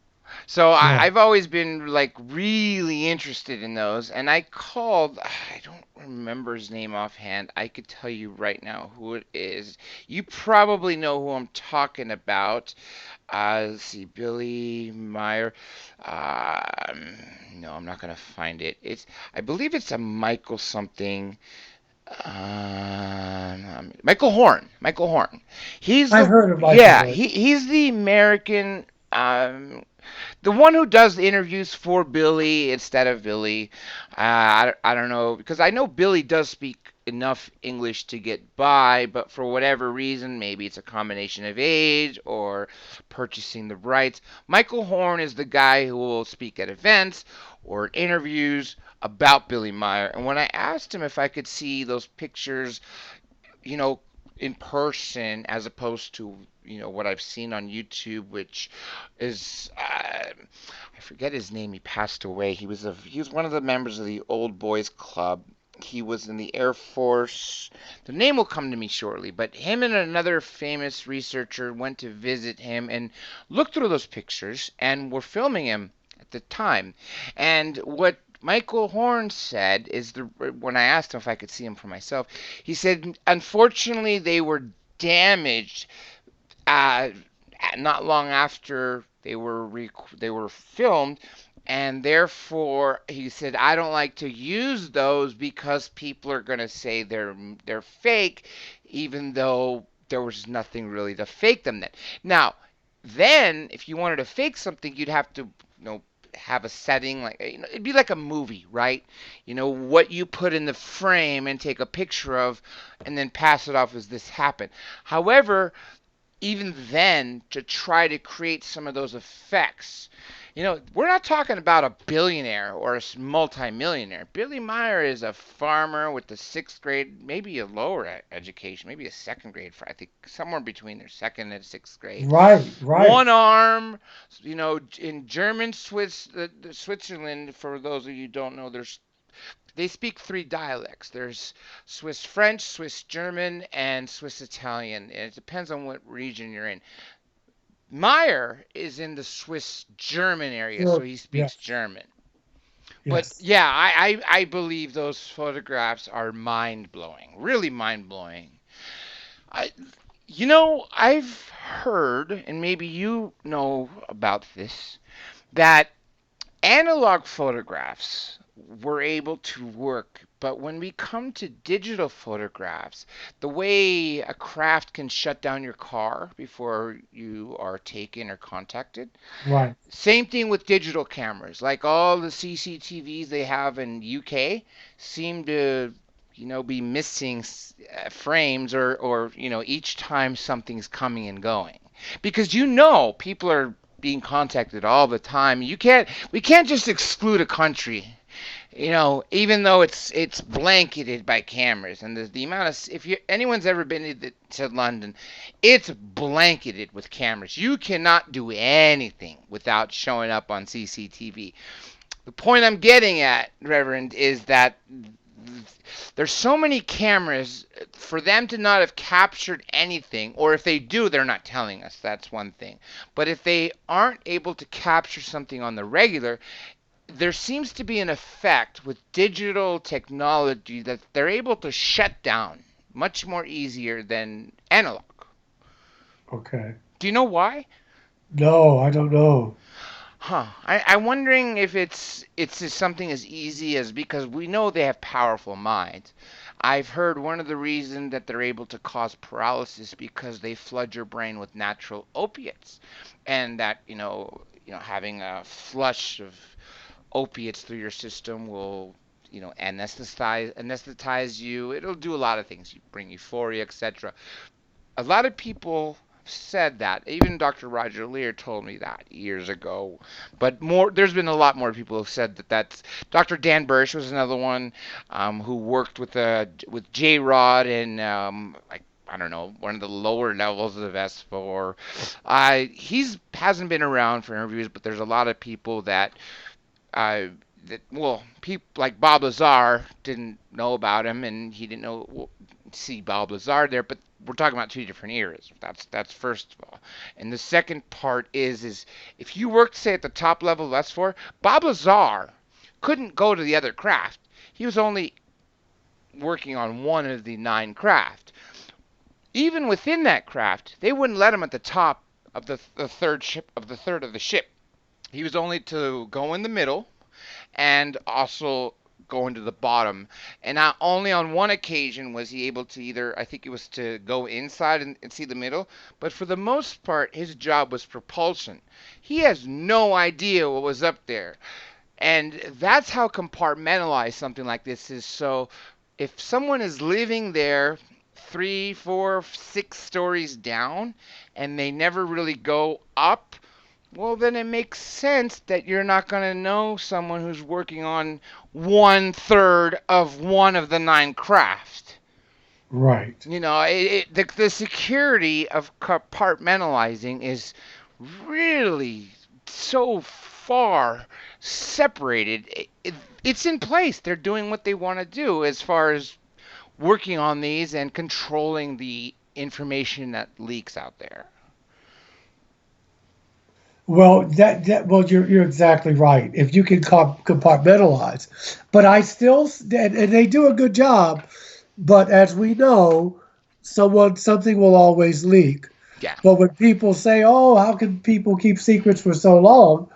So Yeah. I've always been like really interested in those, and I called. I don't remember his name offhand. I could tell you right now who it is. You probably know who I'm talking about. Let's see, Billy Meyer. Um, no, I'm not gonna find it. I believe it's a Michael something. Michael Horn. Michael Horn. I've heard of Michael Yeah, Horn. he's the American. The one who does the interviews for Billy instead of Billy. I don't know, because I know Billy does speak enough English to get by, but for whatever reason, maybe it's a combination of age or purchasing the rights. Michael Horn is the guy who will speak at events or interviews about Billy Meyer. And when I asked him if I could see those pictures, you know, in person as opposed to what I've seen on YouTube, which is I forget his name. He passed away. He was one of the members of the Old Boys Club. He was in the Air Force. The name will come to me shortly, but him and another famous researcher went to visit him and looked through those pictures and were filming him at the time. And what Michael Horn said is the when I asked him if I could see him for myself, he said unfortunately they were damaged uh, not long after they were filmed, and therefore he said I don't like to use those because people are going to say they're fake, even though there was nothing really to fake them then. Now, then if you wanted to fake something, you'd have to have a setting like it'd be like a movie, right? What you put in the frame and take a picture of and then pass it off as this happened. However, even then, to try to create some of those effects. We're not talking about a billionaire or a multimillionaire. Billy Meyer is a farmer with the sixth grade, maybe a lower education, maybe a second grade, I think somewhere between their second and sixth grade. Right, right. One arm, in German, Switzerland, for those of you who don't know, they speak three dialects. There's Swiss French, Swiss German, and Swiss Italian. And it depends on what region you're in. Meyer is in the Swiss German area, so Sure. he speaks Yes, German. But yes. yeah, I believe those photographs are mind blowing, really mind blowing. I, I've heard, and maybe you know about this, that analog photographs were able to work, but when we come to digital photographs, the way a craft can shut down your car before you are taken or contacted, Right. same thing with digital cameras. Like all the CCTVs they have in UK seem to be missing frames or each time something's coming and going because people are being contacted all the time. We can't just exclude a country, even though it's blanketed by cameras. And the amount of if anyone's ever been to London, it's blanketed with cameras. You cannot do anything without showing up on CCTV. The point I'm getting at, Reverend, is that there's so many cameras for them to not have captured anything, or if they do, they're not telling us. That's one thing. But if they aren't able to capture something on the regular, there seems to be an effect with digital technology that they're able to shut down much more easier than analog. Okay. Do you know why? No, I don't know. Huh. I'm wondering if it's just something as easy as because we know they have powerful minds. I've heard one of the reasons that they're able to cause paralysis because they flood your brain with natural opiates, and that having a flush of opiates through your system will anesthetize you. It'll do a lot of things. You bring euphoria, etc. A lot of people said that. Even Dr. Roger Lear told me that years ago. But there's been a lot more people who said that. That's Dr. Dan Bursch was another one who worked with J. Rod and like I don't know, one of the lower levels of S4. He's hasn't been around for interviews, but there's a lot of people uh, people like Bob Lazar didn't know about him, and he didn't see Bob Lazar there. But we're talking about two different eras. That's first of all, and the second part is if you worked say at the top level of S4, Bob Lazar couldn't go to the other craft. He was only working on one of the 9 craft. Even within that craft, they wouldn't let him at the top of the third of the ship. He was only to go in the middle and also going to the bottom. And not only on one occasion was he able to I think it was to go inside and see the middle, but for the most part, his job was propulsion. He has no idea what was up there. And that's how compartmentalized something like this is. So if someone is living there 3, 4, 6 stories down and they never really go up, well, then it makes sense that you're not going to know someone who's working on 1/3 of one of the 9 crafts. Right. The security of compartmentalizing is really so far separated. It's in place. They're doing what they want to do as far as working on these and controlling the information that leaks out there. Well, well, you're exactly right. If you can compartmentalize, but I still, and they do a good job. But as we know, something will always leak. Yeah, But when people say, "Oh, how can people keep secrets for so long?"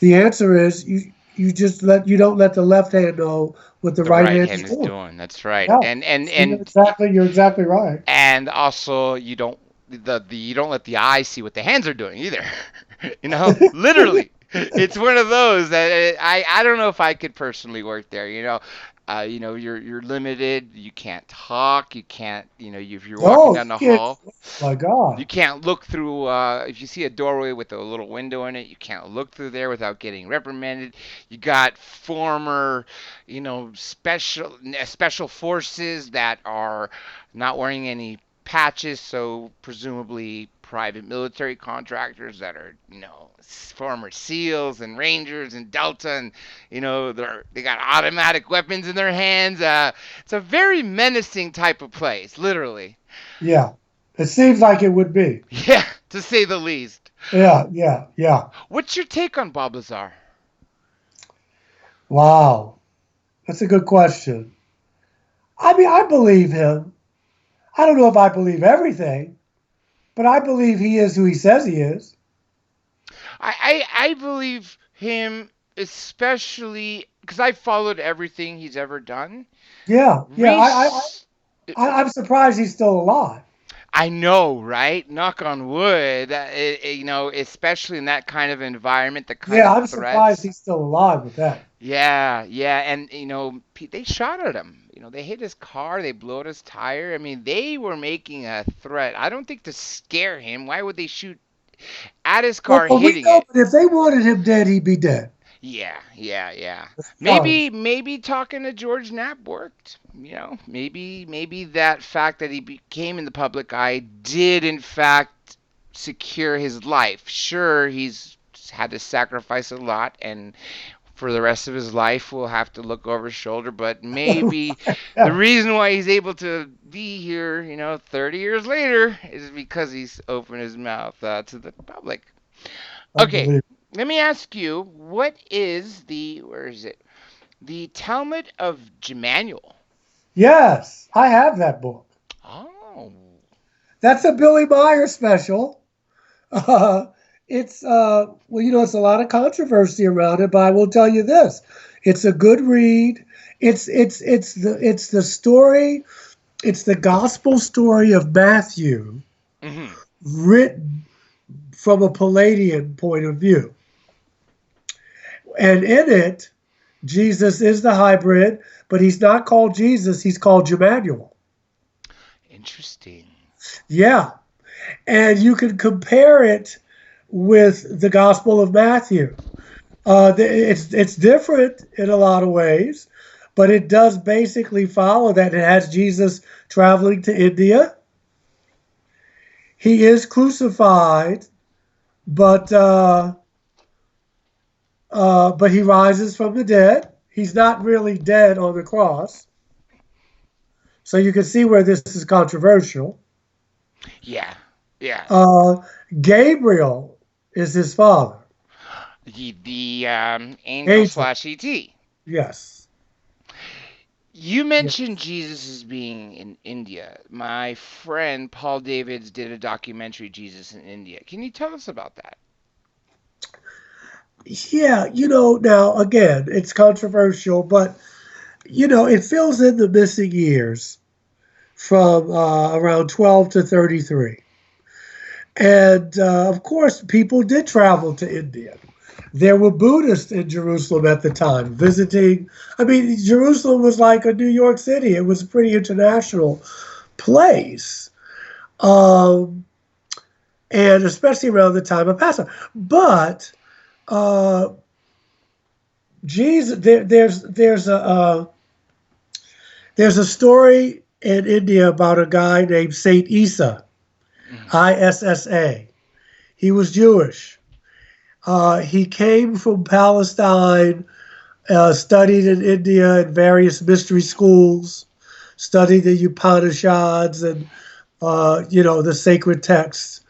The answer is you don't let the left hand know what the the right right hand is hand is doing. doing. That's right. Yeah, And you're exactly right. and also you don't the you don't let the eyes see what the hands are doing either. You know, literally. It's one of those that I don't know if I could personally work there. You know you're limited. You can't talk. You can't. If you're walking Oh, down you the can't. hall, Oh my God. you can't look through. If you see a doorway with a little window in it, you can't look through there without getting reprimanded. You got former, special forces that are not wearing any patches, so presumably private military contractors that are, former SEALs and Rangers and Delta, and they got automatic weapons in their hands. It's a very menacing type of place, literally. Yeah, it seems like it would be. Yeah, to say the least. Yeah, yeah, yeah. What's your take on Bob Lazar? Wow, that's a good question. I mean, I believe him. I don't know if I believe everything, but I believe he is who he says he is. I believe him, especially because I followed everything he's ever done. Yeah, yeah. Reese, I'm surprised he's still alive. I know, right? Knock on wood. Especially in that kind of environment, the kind Yeah, of I'm surprised threats. he's still alive with that. Yeah, yeah, and they shot at him. They hit his car, they blew out his tire. I mean, they were making a threat. I don't think to scare him. Why would they shoot at his Well, car, but we hitting know, it? but if they wanted him dead, he'd be dead. Yeah, yeah, yeah. Let's be Maybe honest. maybe talking to George Knapp worked. Maybe that fact that he became in the public eye did in fact secure his life. Sure, he's had to sacrifice a lot, and for the rest of his life will have to look over his shoulder, but maybe the Yeah, reason why he's able to be here, 30 years later, is because he's opened his mouth to the public. Okay, unbelievable. let me ask you, where is it? The Talmud of Jemanuel. Yes, I have that book. Oh, That's a Billy Meyer special. Uh, it's well, it's a lot of controversy around it, but I will tell you this: it's a good read. It's the story. It's the gospel story of Matthew, mm-hmm. written from a Palladian point of view, and in it, Jesus is the hybrid, but he's not called Jesus. He's called Emmanuel. Interesting. Yeah, and you can compare it with the Gospel of Matthew. It's different in a lot of ways, but it does basically follow that. It has Jesus traveling to India. He is crucified, but but he rises from the dead. He's not really dead on the cross, so you can see where this is controversial. Yeah, yeah. Uh, Gabriel is his father. The angel Angel, slash ET. yes. You Yeah. mentioned Jesus as being in India. My friend Paul Davids did a documentary, Jesus in India. Can you tell us about that? Yeah, now again, it's controversial, but it fills in the missing years from around 12 to 33. And of course, people did travel to India. There were Buddhists in Jerusalem at the time visiting. I mean, Jerusalem was like a New York City, it was a pretty international place. Um, and especially around the time of Passover. But uh, Jesus, there's a story in India about a guy named Saint Isa, Hmm. Issa. He was Jewish. He came from Palestine, studied in India in various mystery schools, studied the Upanishads and the sacred texts,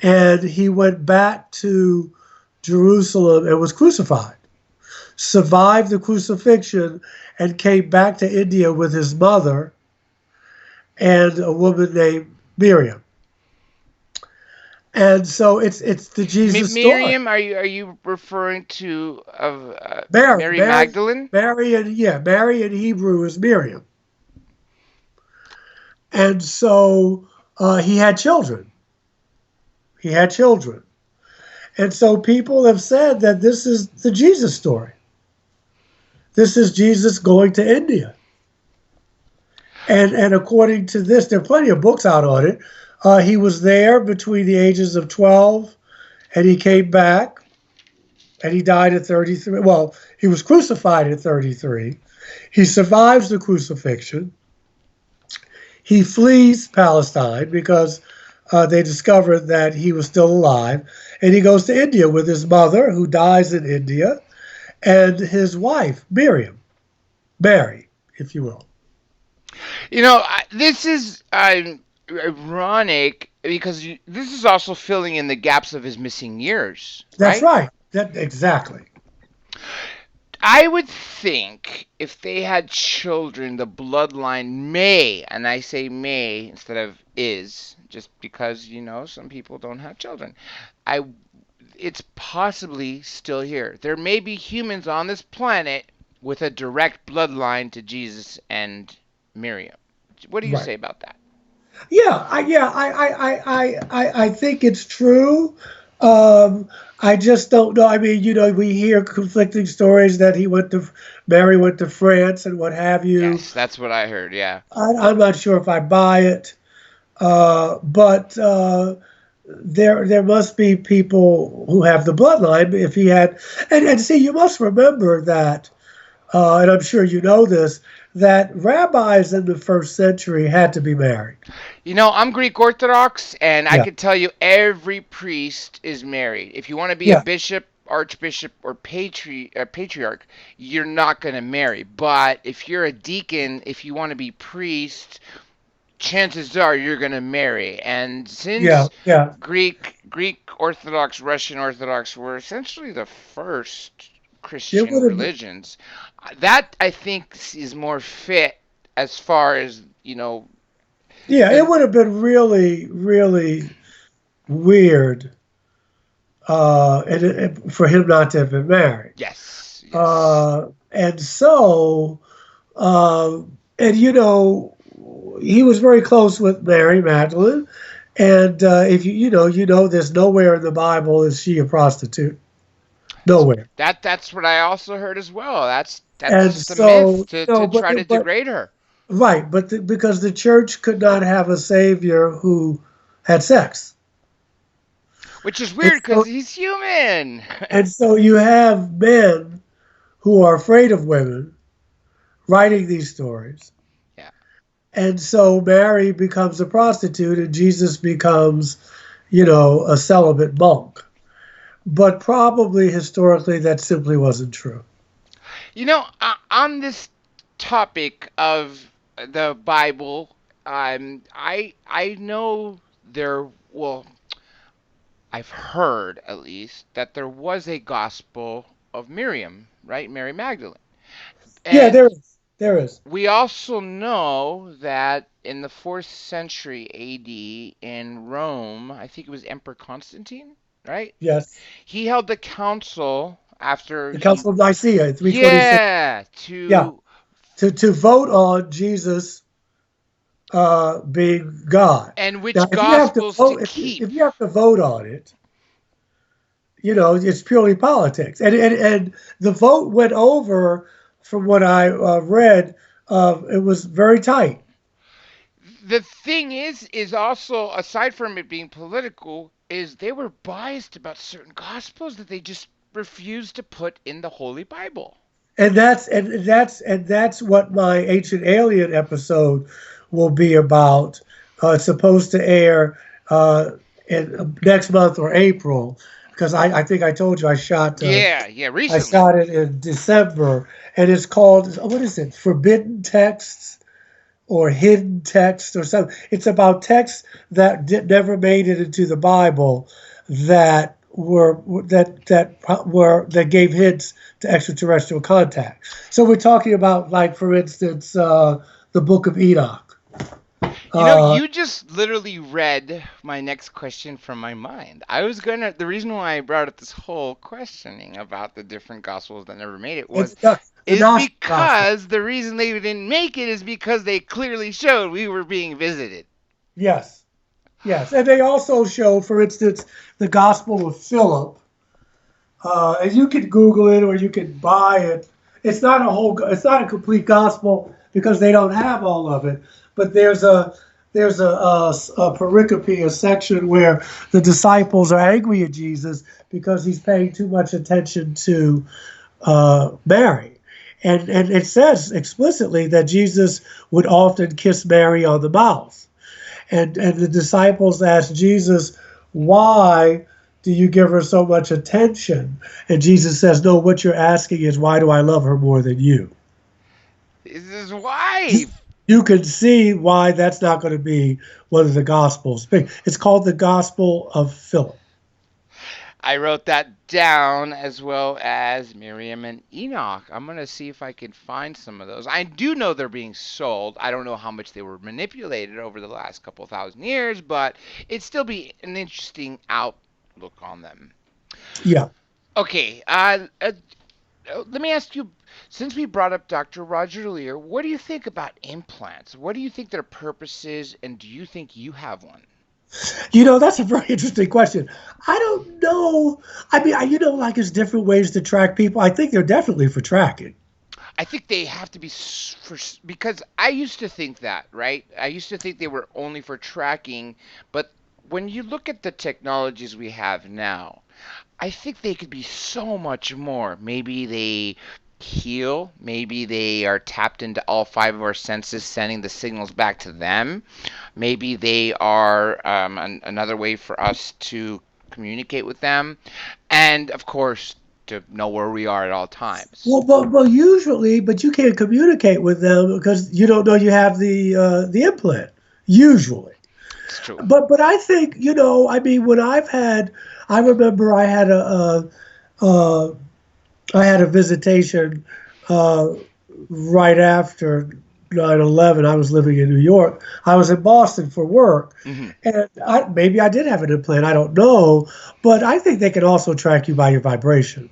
and he went back to Jerusalem and was crucified, survived the crucifixion, and came back to India with his mother and a woman named Miriam. And so it's the Jesus story. Miriam, are you referring to Mary, Mary Mary, Magdalene? Mary, and yeah, Mary in Hebrew is Miriam. And so he had children. He had children. And so people have said that this is the Jesus story. This is Jesus going to India. And according to this, there are plenty of books out on it. He was there between the ages of 12 and he came back and he died at 33. Well, he was crucified at 33. He survives the crucifixion. He flees Palestine because they discovered that he was still alive. And he goes to India with his mother, who dies in India, and his wife, Miriam, Mary, if you will. This is ironic because this is also filling in the gaps of his missing years, That's right? right. Exactly. I would think if they had children, the bloodline may, and I say may instead of is, just because, some people don't have children. It's possibly still here. There may be humans on this planet with a direct bloodline to Jesus and Miriam. What do you Right. say about that? I think it's true. I just don't know. I mean, we hear conflicting stories that Mary went to France and what have you. Yes, that's what I heard. Yeah. I'm not sure if I buy it, but there must be people who have the bloodline. If he had, and see, you must remember that, and I'm sure you know this, that rabbis in the first century had to be married. I'm Greek Orthodox, and I Yeah, can tell you every priest is married. If you want to be a yeah, bishop, archbishop, or patriarch, you're not going to marry. But if you're a deacon, if you want to be priest, chances are you're going to marry. And yeah, since yeah. Greek Orthodox, Russian Orthodox were essentially the first It Christian would have been, religions, that I think is more fit as far as, yeah, it the would have been really, really weird, for him not to have been married. yes, yes. And so, uh, and he was very close with Mary Magdalene. And if there's nowhere in the Bible is she a prostitute. Nowhere. That's what I also heard as well. That's And just a myth so, to but try to but degrade her. right, but because the church could not have a savior who had sex, Which is and weird because so he's human. and so you have men who are afraid of women writing these stories, Yeah. and so Mary becomes a prostitute, and Jesus becomes, a celibate monk. But probably historically, that simply wasn't true. On this topic of the Bible, I know well, I've heard at least that there was a gospel of Miriam, right? Mary Magdalene. Yeah, And there is. we also know that in the 4th century AD in Rome, I think it was Emperor Constantine, right? Yes, He held the council after the he, Council of Nicaea in 326. yeah, Yeah, to, to vote on Jesus being God. and Now, which if you have to gospels to vote, keep. if you have to vote on it, it's purely politics. And the vote went over, from what I read, it was very tight. The thing is also, aside from it being political, is they were biased about certain gospels that they just refused to put in the Holy Bible. And that's what my Ancient Alien episode will be about. It's supposed to air next month or April, because I think I told you Yeah, yeah, I recently. shot it in December, and it's called, what is it? Forbidden Texts or Hidden Text or something. It's about texts that never made it into the Bible that that gave hints to extraterrestrial contact. So we're talking about, like, for instance, the Book of Enoch. You just literally read my next question from my mind. The reason why I brought up this whole questioning about the different gospels that never made it It's the is Gnostic gospel. because the reason they didn't make it is because they clearly showed we were being visited. Yes, yes, and they also showed, for instance, the Gospel of Philip. And you can Google it or you can buy it. It's not a complete gospel because they don't have all of it. But there's a pericope, a section where the disciples are angry at Jesus because he's paying too much attention to Mary. And it says explicitly that Jesus would often kiss Mary on the mouth. And the disciples asked Jesus, why do you give her so much attention? And Jesus says, no, what you're asking is, why do I love her more than you? This is why. You can see why that's not going to be one of the Gospels. It's called the Gospel of Philip. I wrote that down, as well as Miriam and Enoch. I'm going to see if I can find some of those. I do know they're being sold. I don't know how much they were manipulated over the last couple thousand years, but it'd still be an interesting outlook on them. Yeah. Okay, let me ask you, since we brought up Dr. Roger earlier, what do you think about implants? What do you think their purpose is, and do you think you have one? That's a very interesting question. I don't know. I mean, like, there's different ways to track people. I think they're definitely for tracking. I think they have to be because I used to think that, right? I used to think they were only for tracking, but when you look at the technologies we have now, I think they could be so much more. Maybe they heal. Maybe they are tapped into all five of our senses, sending the signals back to them. Maybe they are another way for us to communicate with them. And, of course, to know where we are at all times. Well, usually, but you can't communicate with them because you don't know you have the implant. Usually. It's true. But I think, I mean, I remember I had a visitation right after 9/11. I was living in New York. I was in Boston for work, and maybe I did have an implant. I don't know, but I think they can also track you by your vibration.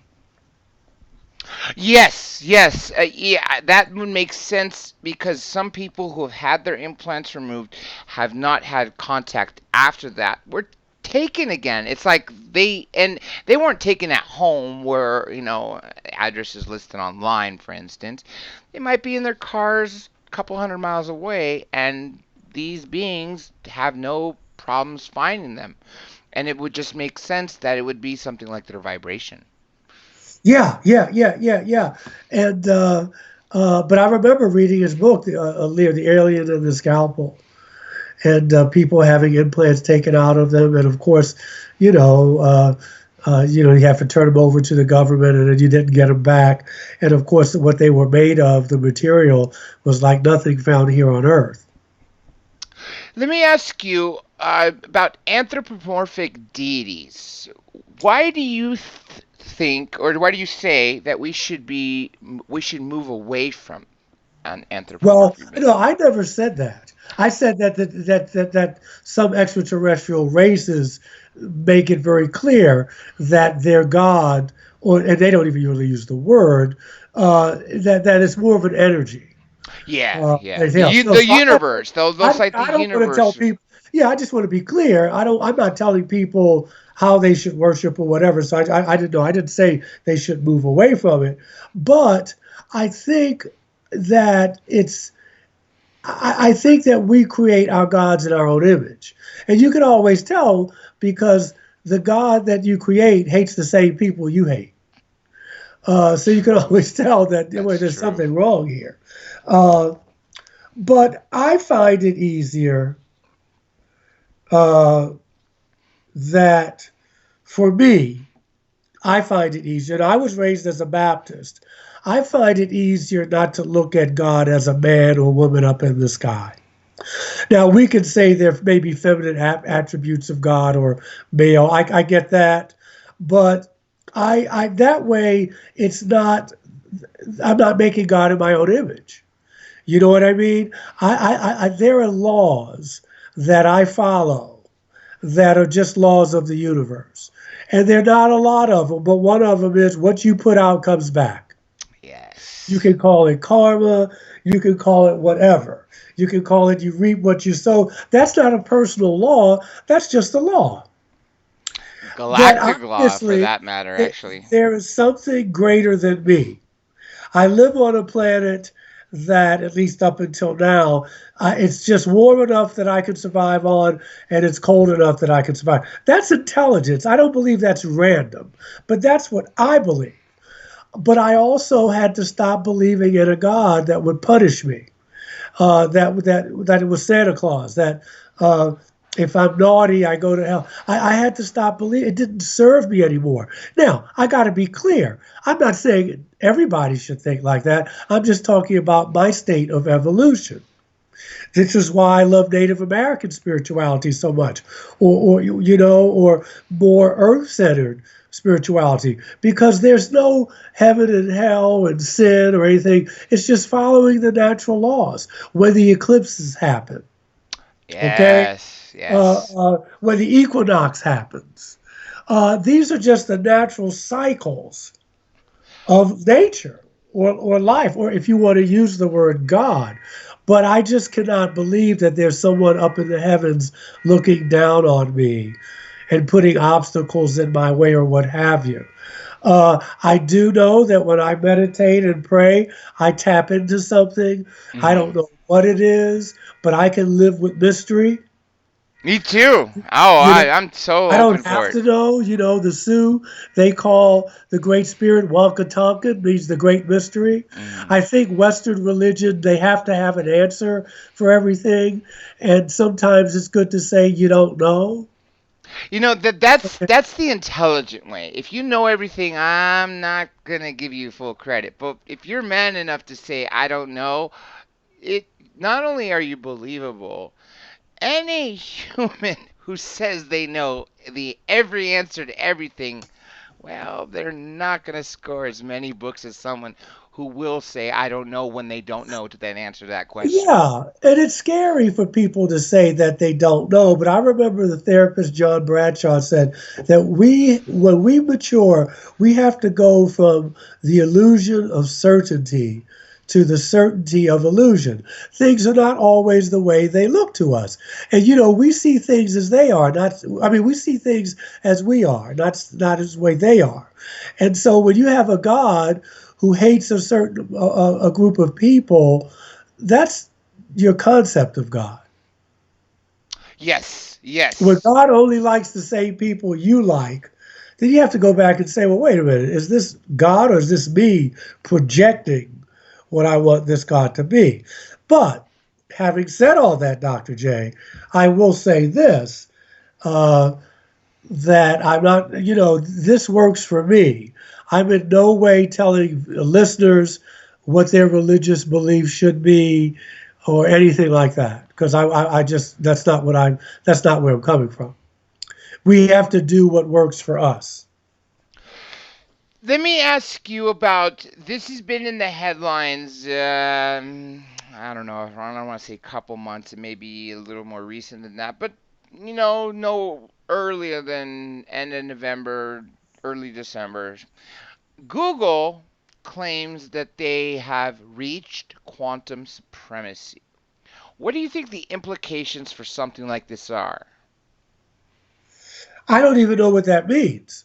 Yes, yes. Yeah, that would make sense because some people who have had their implants removed have not had contact after that. We're taken again. It's like they weren't taken at home where, addresses listed online, for instance. They might be in their cars a couple hundred miles away, and these beings have no problems finding them. And it would just make sense that it would be something like their vibration. Yeah. And but I remember reading his book, the Alien and the Scalpel, and people having implants taken out of them, and of course, you have to turn them over to the government, and then you didn't get them back. And of course, what they were made of, the material, was like nothing found here on Earth. Let me ask you about anthropomorphic deities. Why do you think, or why do you say that we should move away from an anthropomorphic? Well, I never said that. I said that some extraterrestrial races make it very clear that their God, and they don't even really use the word, that it's more of an energy. Yeah. The universe. They'll cite the universe. I don't want to tell people. Yeah, I just want to be clear. I'm not telling people how they should worship or whatever. So I didn't know. I didn't say they should move away from it, but I think that I think that we create our gods in our own image, and you can always tell because the God that you create hates the same people you hate. So you can always tell that there's something wrong here. But I find it easier that for me, I find it easier. And I was raised as a Baptist. I find it easier not to look at God as a man or woman up in the sky. Now, we could say there may be feminine attributes of God or male. I get that. but I that way it's not. I'm not making God in my own image. You know what I mean? There are laws that I follow that are just laws of the universe. And there are not a lot of them, but one of them is what you put out comes back. You Yes. can call it karma, you can call it whatever. You can call it you reap what you sow. That's not a personal law, that's just a law. That Galactic law, for obviously that matter, actually. there is something greater than me. I live on a planet that, at least up until now, it's just warm enough that I can survive on, and it's cold enough that I can survive. That's intelligence. I don't believe that's random, but that's what I believe. But I also had to stop believing in a God that would punish me. That it was Santa Claus. That if I'm naughty, I go to hell. I had to stop believing. It didn't serve me anymore. Now I got to be clear. I'm not saying everybody should think like that. I'm just talking about my state of evolution. This is why I love Native American spirituality so much, or more earth-centered spirituality, because there's no heaven and hell and sin or anything. It's just following the natural laws. When the eclipses happen, okay, Yes, yes. when the equinox happens, these are just the natural cycles of nature or life, or if you want to use the word God. But I just cannot believe that there's someone up in the heavens looking down on me and putting obstacles in my way or what have you. I do know that when I meditate and pray, I tap into something. I Hmm. don't know what it is, but I can live with mystery. Me too. Oh, You know, I'm so I open don't for have it. to know. The Sioux, they call the Great Spirit Walkatonkin, means the Great Mystery. Hmm. I think Western religion, they have to have an answer for everything. And sometimes it's good to say you don't know. That's the intelligent way. If you know everything, I'm not gonna give you full credit. But if you're man enough to say I don't know, it not only are you believable, any human who says they know the every answer to everything, well, they're not going to score as many books as someone who will say I don't know when they don't know to then answer that question. Yeah, and it's scary for people to say that they don't know. But I remember the therapist John Bradshaw said that when we mature, we have to go from the illusion of certainty to the certainty of illusion. Things are not always the way they look to us. And we see things as they are, not I mean we see things as we are, not as the way they are. And so when you have a God who hates a group of people, that's your concept of God. Yes, When yes. God only likes the same people you like, then you have to go back and say, well, wait a minute, is this God or is this me projecting what I want this God to be? But having said all that, Dr. J, I will say this, uh, that I'm not, this works for me. I'm in no way telling listeners what their religious beliefs should be or anything like that, because I just, that's not where I'm coming from. We have to do what works for us. Let me ask you about this has been in the headlines. I don't know. I don't want to say a couple months. It may be a little more recent than that, but no earlier than end of November, early December. Google claims that they have reached quantum supremacy. What do you think the implications for something like this are? I don't even know what that means.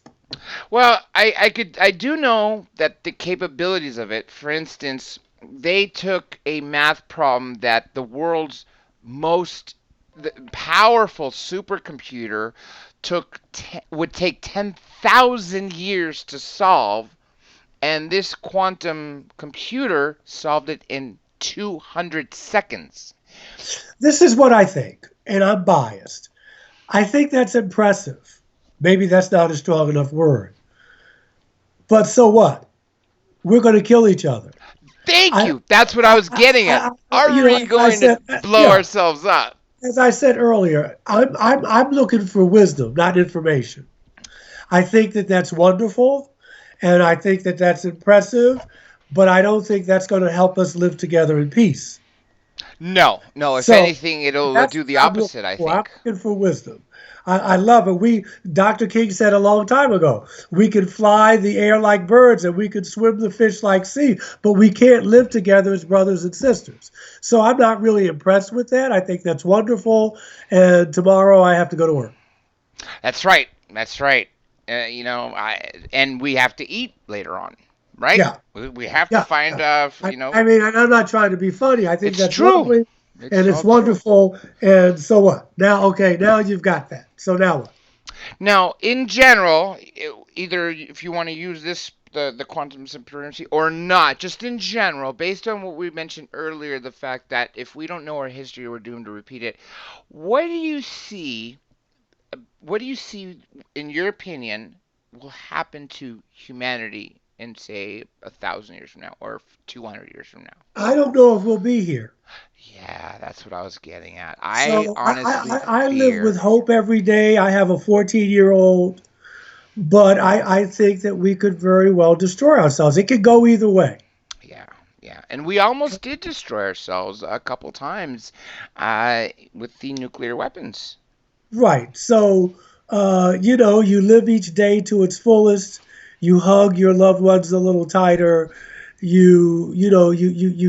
Well, I do know that the capabilities of it. For instance, they took a math problem that the world's most powerful supercomputer would take 10,000 years to solve, and this quantum computer solved it in 200 seconds. This is what I think, and I'm biased. I think that's impressive. Maybe that's not a strong enough word. But so what? We're going to kill each other. Thank I, you. That's what I was getting at. Are we as I going to said, blow yeah, ourselves up? as I said earlier, I'm looking for wisdom, not information. I think that that's wonderful, and I think that that's impressive, but I don't think that's going to help us live together in peace. No, no. If So anything, it'll that's do the what I'm looking opposite, I for. I'm think. looking for wisdom. I love it. Dr. King said a long time ago, we can fly the air like birds and we can swim the fish like sea, but we can't live together as brothers and sisters. So I'm not really impressed with that. I think that's wonderful. And tomorrow I have to go to work. That's right. That's right. And we have to eat later on, right? Yeah, We have to yeah, find, yeah. I mean, I'm not trying to be funny. I think it's that's true. lovely and It's it's all true. wonderful. And so what? Now, okay, now you've got that. So now what? Now, in general, either if you want to use the quantum supremacy or not, just in general, based on what we mentioned earlier, the fact that if we don't know our history, we're doomed to repeat it. What do you see? What do you see, in your opinion, will happen to humanity in, say, 1,000 years from now or 200 years from now? I don't know if we'll be here. Yeah, that's what I was getting at. I So honestly I live with fear. hope every day. I have a 14-year-old, but I think that we could very well destroy ourselves. It could go either way. Yeah, yeah, and we almost did destroy ourselves a couple times with the nuclear weapons. Right. So, you live each day to its fullest. You hug your loved ones a little tighter. You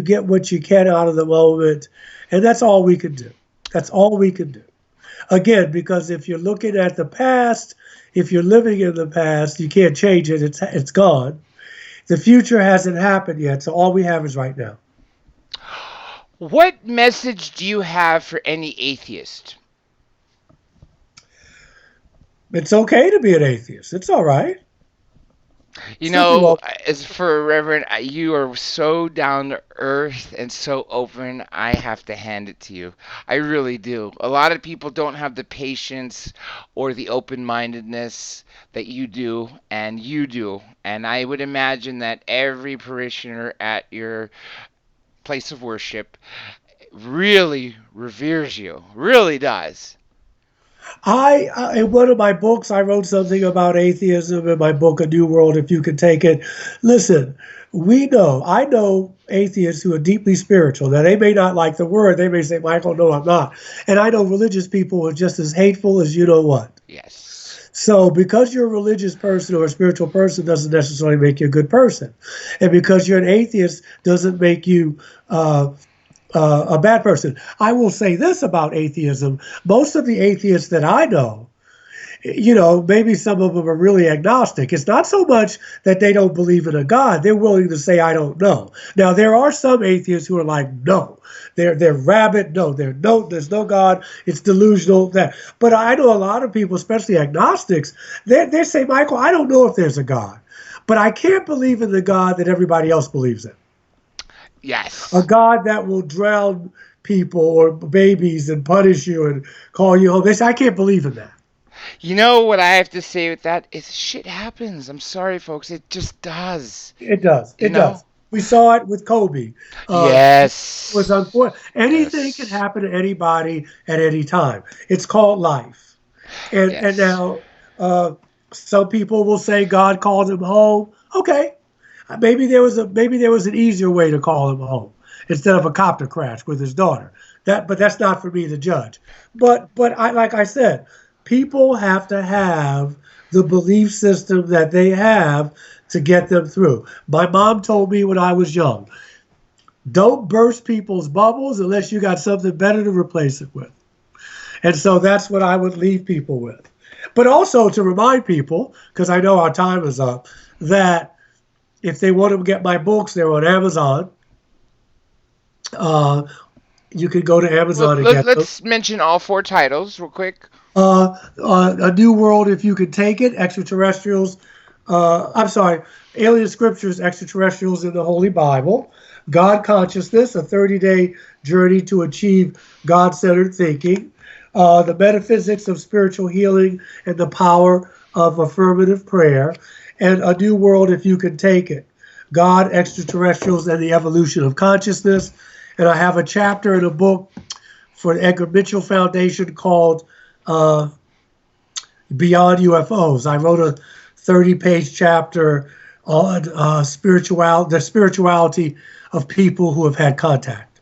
get what you can out of the moment. And that's all we could do. That's all we could do. Again, because if you're looking at the past, if you're living in the past, you can't change it. It's gone. The future hasn't happened yet, so all we have is right now. What message do you have for any atheist? It's okay to be an atheist. It's all right. You There's nothing know, wrong. as for Reverend, you are so down to earth and so open. I have to hand it to you. I really do. A lot of people don't have the patience or the open mindedness that you do, and you do. And I would imagine that every parishioner at your place of worship really reveres you, really does. In one of my books, I wrote something about atheism in my book, A New World, if you could take it. Listen, I know atheists who are deeply spiritual. Now, they may not like the word. They may say, Michael, no, I'm not. And I know religious people who are just as hateful as you know what. Yes. So, because you're a religious person or a spiritual person doesn't necessarily make you a good person. And because you're an atheist doesn't make you a bad person. I will say this about atheism. Most of the atheists that I know, maybe some of them are really agnostic. It's not so much that they don't believe in a God. They're willing to say, I don't know. Now, there are some atheists who are like, no. They're rabid. No, there's no God. It's delusional. That. But I know a lot of people, especially agnostics, they say, Michael, I don't know if there's a God. But I can't believe in the God that everybody else believes in. A Yes. God that will drown people or babies and punish you and call you home. They say, I can't believe in that. You know what I have to say with that is shit happens. I'm sorry, folks. It just does. It does. You It know? does. We saw it with Kobe. It was Yes. unfortunate. Anything can Yes. happen to anybody at any time. It's called life. And Yes. now some people will say God called him home. Okay, maybe there was an easier way to call him home instead of a copter crash with his daughter. But that's not for me to judge. But like I said, people have to have the belief system that they have to get them through. My mom told me when I was young, don't burst people's bubbles unless you got something better to replace it with. And so that's what I would leave people with. But also to remind people, because I know our time is up, that if they want to get my books, they're on Amazon. Uh, you can go to Well, Amazon and get them. let's mention all four titles real quick. A New World, if you could take it, Extraterrestrials. I'm sorry, Alien Scriptures, Extraterrestrials in the Holy Bible. God Consciousness, a 30-day journey to achieve God-centered thinking. The Metaphysics of Spiritual Healing and the Power of Affirmative Prayer. And A New World, if you can take it. God, Extraterrestrials, and the Evolution of Consciousness. And I have a chapter in a book for the Edgar Mitchell Foundation called Beyond UFOs. I wrote a 30-page chapter on the spirituality of people who have had contact.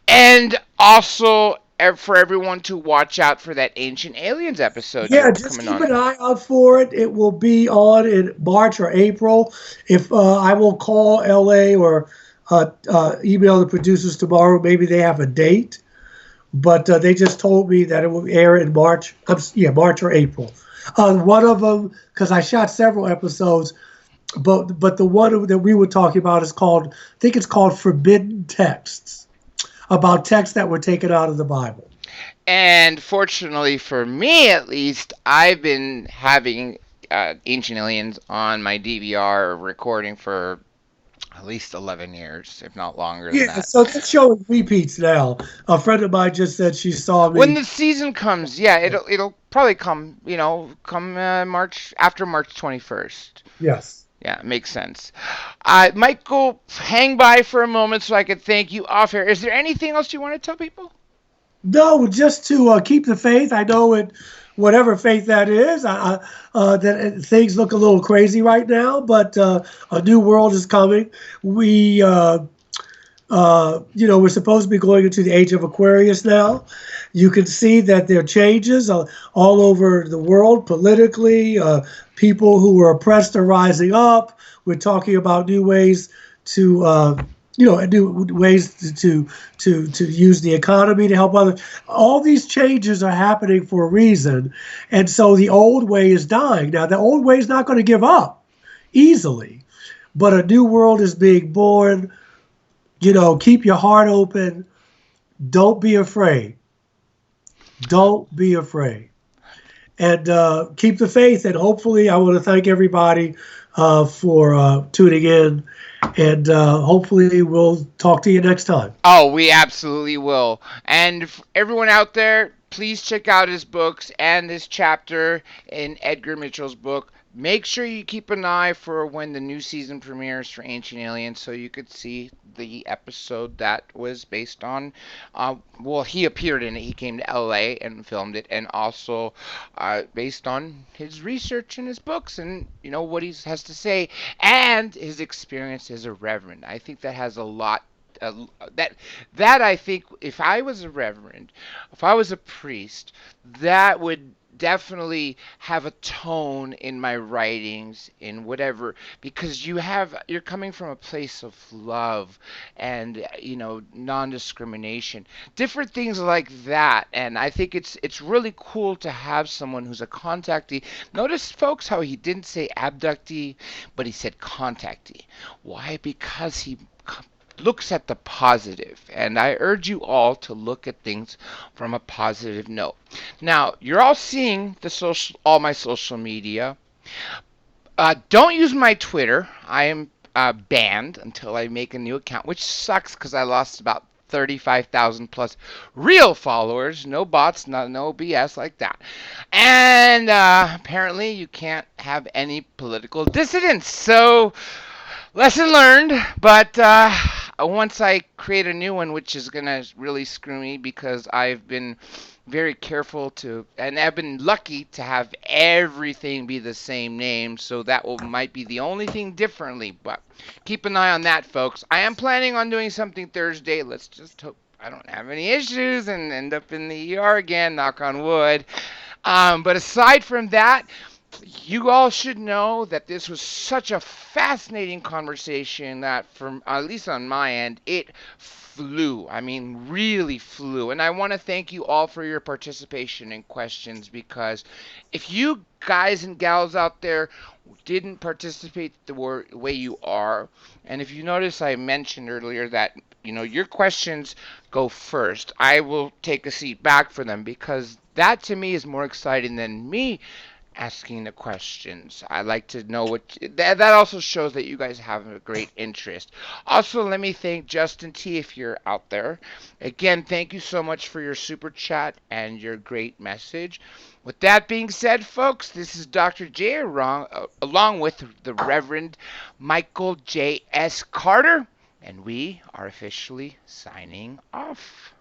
And also for everyone to watch out for that Ancient Aliens episode you're Yeah, just coming keep on. an eye out for it. It will be on in March or April. If I will call LA or email the producers tomorrow, maybe they have a date. But they just told me that it will air in March. March or April. One of them, because I shot several episodes, but the one that we were talking about is called, I think it's called Forbidden Texts, about texts that were taken out of the Bible. And fortunately for me, at least, I've been having Ancient Aliens on my DVR recording for at least 11 years, if not longer than Yeah, that. so they're showing repeats now. A friend of mine just said she saw When me. the season comes, yeah, it'll probably come, come March after March 21st. Yes. Yeah, makes sense. Michael, hang by for a moment so I could thank you off here. Is there anything else you want to tell people? No, just to keep the faith. I know it, whatever faith that is. That things look a little crazy right now, but a new world is coming. We're supposed to be going into the age of Aquarius now. You can see that there are changes all over the world politically. People who were oppressed are rising up. We're talking about new ways to, new ways to use the economy to help others. All these changes are happening for a reason, and so the old way is dying. Now, the old way is not going to give up easily, but a new world is being born. Keep your heart open. Don't be afraid. Don't be afraid. And keep the faith. And hopefully, I want to thank everybody for tuning in. And hopefully, we'll talk to you next time. Oh, we absolutely will. And everyone out there, please check out his books and his chapter in Edgar Mitchell's book. Make sure you keep an eye for when the new season premieres for Ancient Aliens so you could see the episode that was based on. He appeared in it. He came to LA and filmed it, and also based on his research in his books and what he has to say and his experience as a reverend. I think that has a lot uh, that I think if I was a reverend, if I was a priest, that would definitely have a tone in my writings in whatever, because you're coming from a place of love and non-discrimination, different things like that. And I think it's really cool to have someone who's a contactee. Notice, folks, how he didn't say abductee, but he said contactee. Why? Because he looks at the positive, and I urge you all to look at things from a positive note. Now, you're all seeing all my social media. Don't use my Twitter. I am banned until I make a new account, which sucks because I lost about 35,000 plus real followers. No bots, no BS like that. And apparently, you can't have any political dissidents. So, lesson learned, but once I create a new one, which is going to really screw me because I've been very careful and I've been lucky to have everything be the same name, so might be the only thing differently, but keep an eye on that, folks. I am planning on doing something Thursday. Let's just hope I don't have any issues and end up in the ER again, knock on wood. But aside from that, you all should know that this was such a fascinating conversation that, from at least on my end, it flew. I mean, really flew. And I want to thank you all for your participation and questions, because if you guys and gals out there didn't participate the way you are, and if you notice, I mentioned earlier that your questions go first. I will take a seat back for them, because that to me is more exciting than me asking the questions. I like to know that also shows that you guys have a great interest. Also, let me thank Justin T if you're out there. Again, thank you so much for your super chat and your great message. With that being said, folks, this is Dr. J along with the Reverend Michael J.S. Carter, and we are officially signing off.